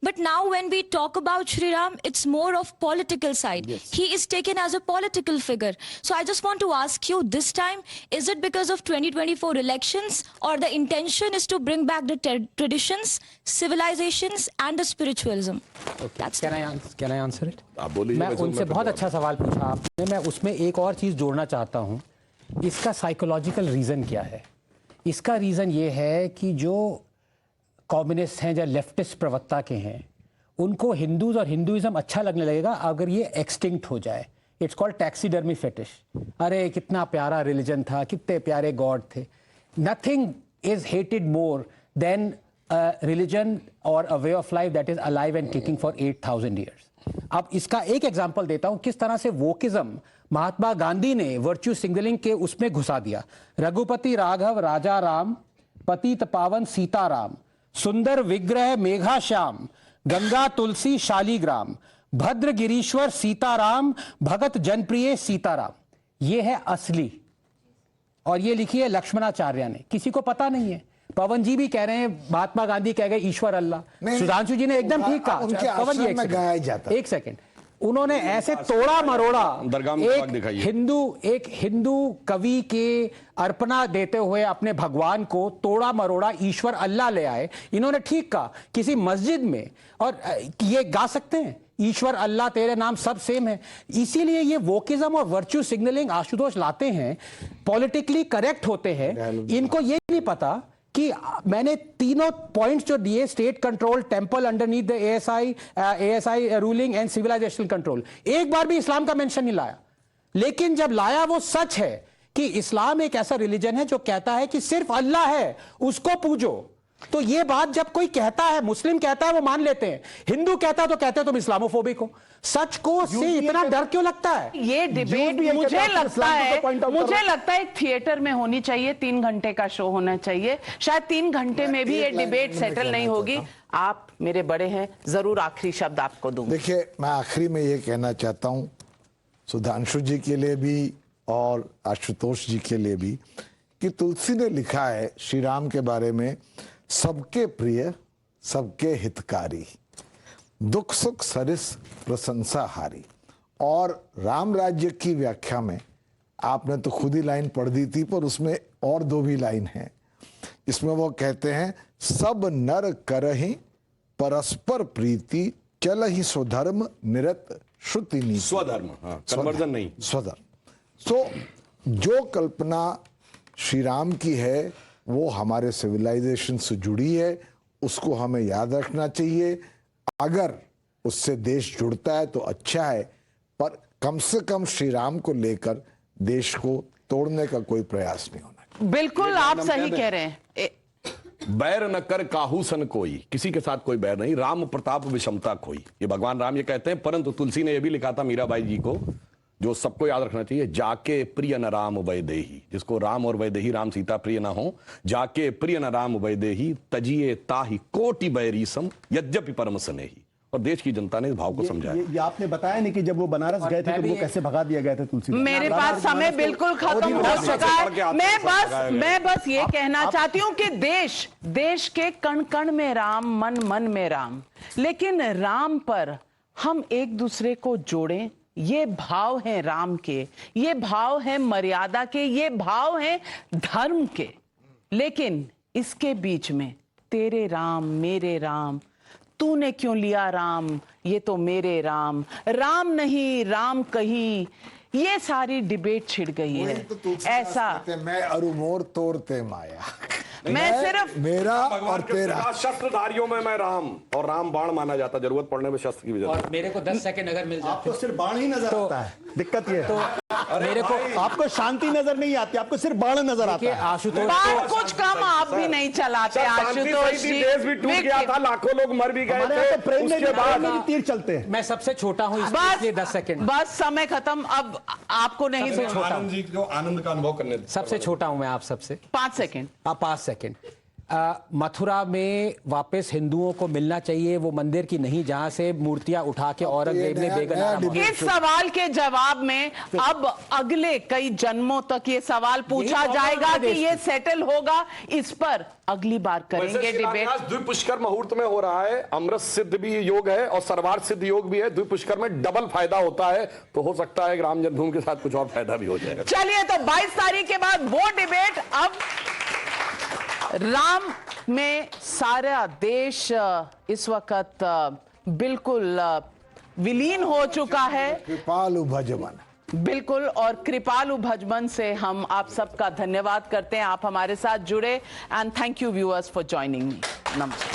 H: But now, when we talk about Shri Ram, it's more of political side. Yes. He is taken as a political figure. So I just want to ask you, this time, is it because of 2024 elections, or the intention is to bring back the traditions, civilizations, and the spiritualism? That's
D: Can I answer it?
B: आप बोलिए।
D: मैं उनसे बहुत अच्छा सवाल पूछा आपने। मैं उसमें एक और चीज जोड़ना चाहता हूं। इसका साइकोलॉजिकल रीजन क्या है? इसका रीजन ये है कि जो कम्युनिस्ट हैं या लेफ्टिस्ट प्रवक्ता के हैं, उनको हिंदूज और हिंदुइज्म अच्छा लगने लगेगा अगर ये एक्सटिंक्ट हो जाए। It's called taxidermy fetish. अरे कितना प्यारा रिलीजन था, कितने प्यारे गॉड थे। Nothing is hated more than religion और a way of life that is alive and kicking for 8,000 years. अब इसका एक एग्जाम्पल देता हूं, किस तरह से वोकिज्म महात्मा गांधी ने वर्च्यू सिग्नलिंग के उसमें घुसा दिया। रघुपति राघव राजा राम, पतित पावन सीताराम, सुंदर विग्रह मेघा श्याम, गंगा तुलसी शालीग्राम, भद्र गिरीश्वर सीताराम, भगत जनप्रिय सीताराम। ये है असली, और ये लिखी है लक्ष्मणाचार्य ने। किसी को पता नहीं है। पवन जी भी कह रहे हैं, महात्मा गांधी कह गए ईश्वर अल्लाह। सुधांशु जी ने एकदम ठीक कहा। पवन जी, एक सेकंड, उन्होंने ऐसे तोड़ा मरोड़ा
B: दरगाह में आग दिखाई है।
D: एक हिंदू कवि के अर्पणा देते हुए अपने भगवान को तोड़ा मरोड़ा ईश्वर अल्लाह ले आए। इन्होंने ठीक कहा किसी मस्जिद में, और ये गा सकते हैं ईश्वर अल्लाह तेरे नाम सब सेम है। इसीलिए ये वोकिज्म और वर्च्यू सिग्नलिंग आशुतोष लाते हैं, पॉलिटिकली करेक्ट होते हैं। इनको ये नहीं पता कि मैंने तीनों पॉइंट्स जो दिए, state control, temple underneath the ASI ruling and civilisational control, एक बार भी इस्लाम का मेंशन नहीं लाया। लेकिन जब लाया वो सच है कि इस्लाम एक ऐसा रिलीजन है जो कहता है कि सिर्फ अल्लाह है, उसको पूजो। तो ये बात जब कोई कहता है, मुस्लिम कहता है, वो मान लेते हैं। हिंदू कहता है तो कहते हैं तुम इस्लामोफोबिक हो। सच को से इतना डर क्यों लगता है?
A: ये डिबेट मुझे लगता है एक थिएटर में होनी चाहिए, 3 घंटे का शो होना चाहिए। शायद 3 घंटे में भी ये डिबेट सेटल नहीं होगी। आप मेरे बड़े हैं, जरूर आखिरी शब्द आपको दूंगा।
C: देखिए, मैं आखिरी में ये कहना चाहता हूं सुधांशु जी के लिए भी और आशुतोष जी के लिए भी कि तुलसी ने लिखा है श्री राम के बारे में, सबके प्रिय सबके हितकारी, दुख सुख सरिस प्रशंसाहारी। और राम राज्य की व्याख्या में आपने तो खुद ही लाइन पढ़ दी थी, पर उसमें और 2 भी लाइन हैं। इसमें वो कहते हैं सब नर करहि परस्पर प्रीति, चल ही स्वधर्म निरत श्रुति नीति।
B: स्वधर्म, हाँ, कन्वर्जन नहीं,
C: स्वधर्म। तो जो कल्पना श्री राम की है वो हमारे सिविलाइजेशन से जुड़ी है, उसको हमें याद रखना चाहिए। अगर उससे देश जुड़ता है तो अच्छा है, पर कम से कम श्री राम को लेकर देश को तोड़ने का कोई प्रयास नहीं होना।
A: बिल्कुल आप सही कह रहे हैं।
B: बैर न कर काहू सन कोई, किसी के साथ कोई बैर नहीं, राम प्रताप विषमता खोई, ये भगवान राम ये कहते हैं। परंतु तुलसी ने यह भी लिखा था मीराबाई जी को, जो सबको याद रखना चाहिए, जाके प्रिय न राम वैदेही, जिसको राम और वैदेही, राम सीता प्रिय ना हो, जाके प्रिय न राम वैदेही, तजिए ताहि कोटि बैरीसम यद्यपि परम स्नेही। और देश की जनता ने इस भाव को समझा।
E: ये आपने बताया नहीं कि जब वो बनारस गए थे तो उनको कैसे भगा दिया गया था तुलसी।
A: मेरे पास समय बिल्कुल खत्म हो चुका है। मैं बस ये कहना चाहती हूँ कि देश के कण कण में राम, मन मन में राम, लेकिन राम पर हम एक दूसरे को जोड़ें, ये भाव हैं राम के, ये भाव हैं मर्यादा के, ये भाव हैं धर्म के। लेकिन इसके बीच में तेरे राम, मेरे राम, तूने क्यों लिया राम, ये तो मेरे राम, राम नहीं राम कही, ये सारी डिबेट छिड़ गई है। ऐसा
C: मैं अरु मोर तोड़ते माया,
A: मैं सिर्फ
C: मेरा और तेरा,
B: शस्त्रधारियों में मैं राम, और राम बाण माना जाता, जरूरत पड़ने में शस्त्र की भी जरूरत।
D: और मेरे को 10 सेकंड अगर मिल जाए,
E: आपको सिर्फ बाण ही नजर आता है। दिक्कत ये
D: तो मेरे को
E: आपको शांति नजर नहीं आती, आपको सिर्फ बाण नजर आता है।
D: आशुतोष
A: बात कुछ कम आप भी नहीं चलाते आशुतोष जी।
B: देश भी टूट गया था, लाखों लोग मर भी गए
E: हमारे यहाँ
B: थे,
E: तो प्रेम में
B: उसके बाद
E: भी तीर चलते हैं।
D: मैं सबसे छोटा हूं, इसलिए 10 सेकंड।
A: बस समय खत्म, अब आपको नहीं
D: सबसे छोटा
B: आनंद जी को आनंद का अनुभव करने दो।
D: सबसे छोटा हूं मैं आप सबसे।
A: 5 सेकंड।
D: 5 सेकंड। मथुरा में वापस हिंदुओं को मिलना चाहिए वो मंदिर की नहीं जहां से मूर्तियां उठा के औरंगजेब ने बेगुनाह।
A: इस सवाल के जवाब में अब अगले कई जन्मों तक ये सवाल पूछा जाएगा कि ये सेटल होगा। इस पर अगली बार करेंगे डिबेट।
B: द्विपुष्कर मुहूर्त में हो रहा है, अमृत सिद्ध भी योग है और सर्वार्थ सिद्ध योग भी है। द्विपुष्कर में डबल फायदा होता है, तो हो सकता है कि राम जन्मभूमि के साथ कुछ और फायदा भी हो जाएगा।
A: चलिए, तो 22 तारीख के बाद वो डिबेट। अब राम में सारा देश इस वक्त बिल्कुल विलीन हो चुका है।
C: कृपालु भजमन,
A: बिल्कुल। और कृपालु भजमन से हम आप सबका धन्यवाद करते हैं, आप हमारे साथ जुड़े। And thank you viewers for joining me. नमस्कार।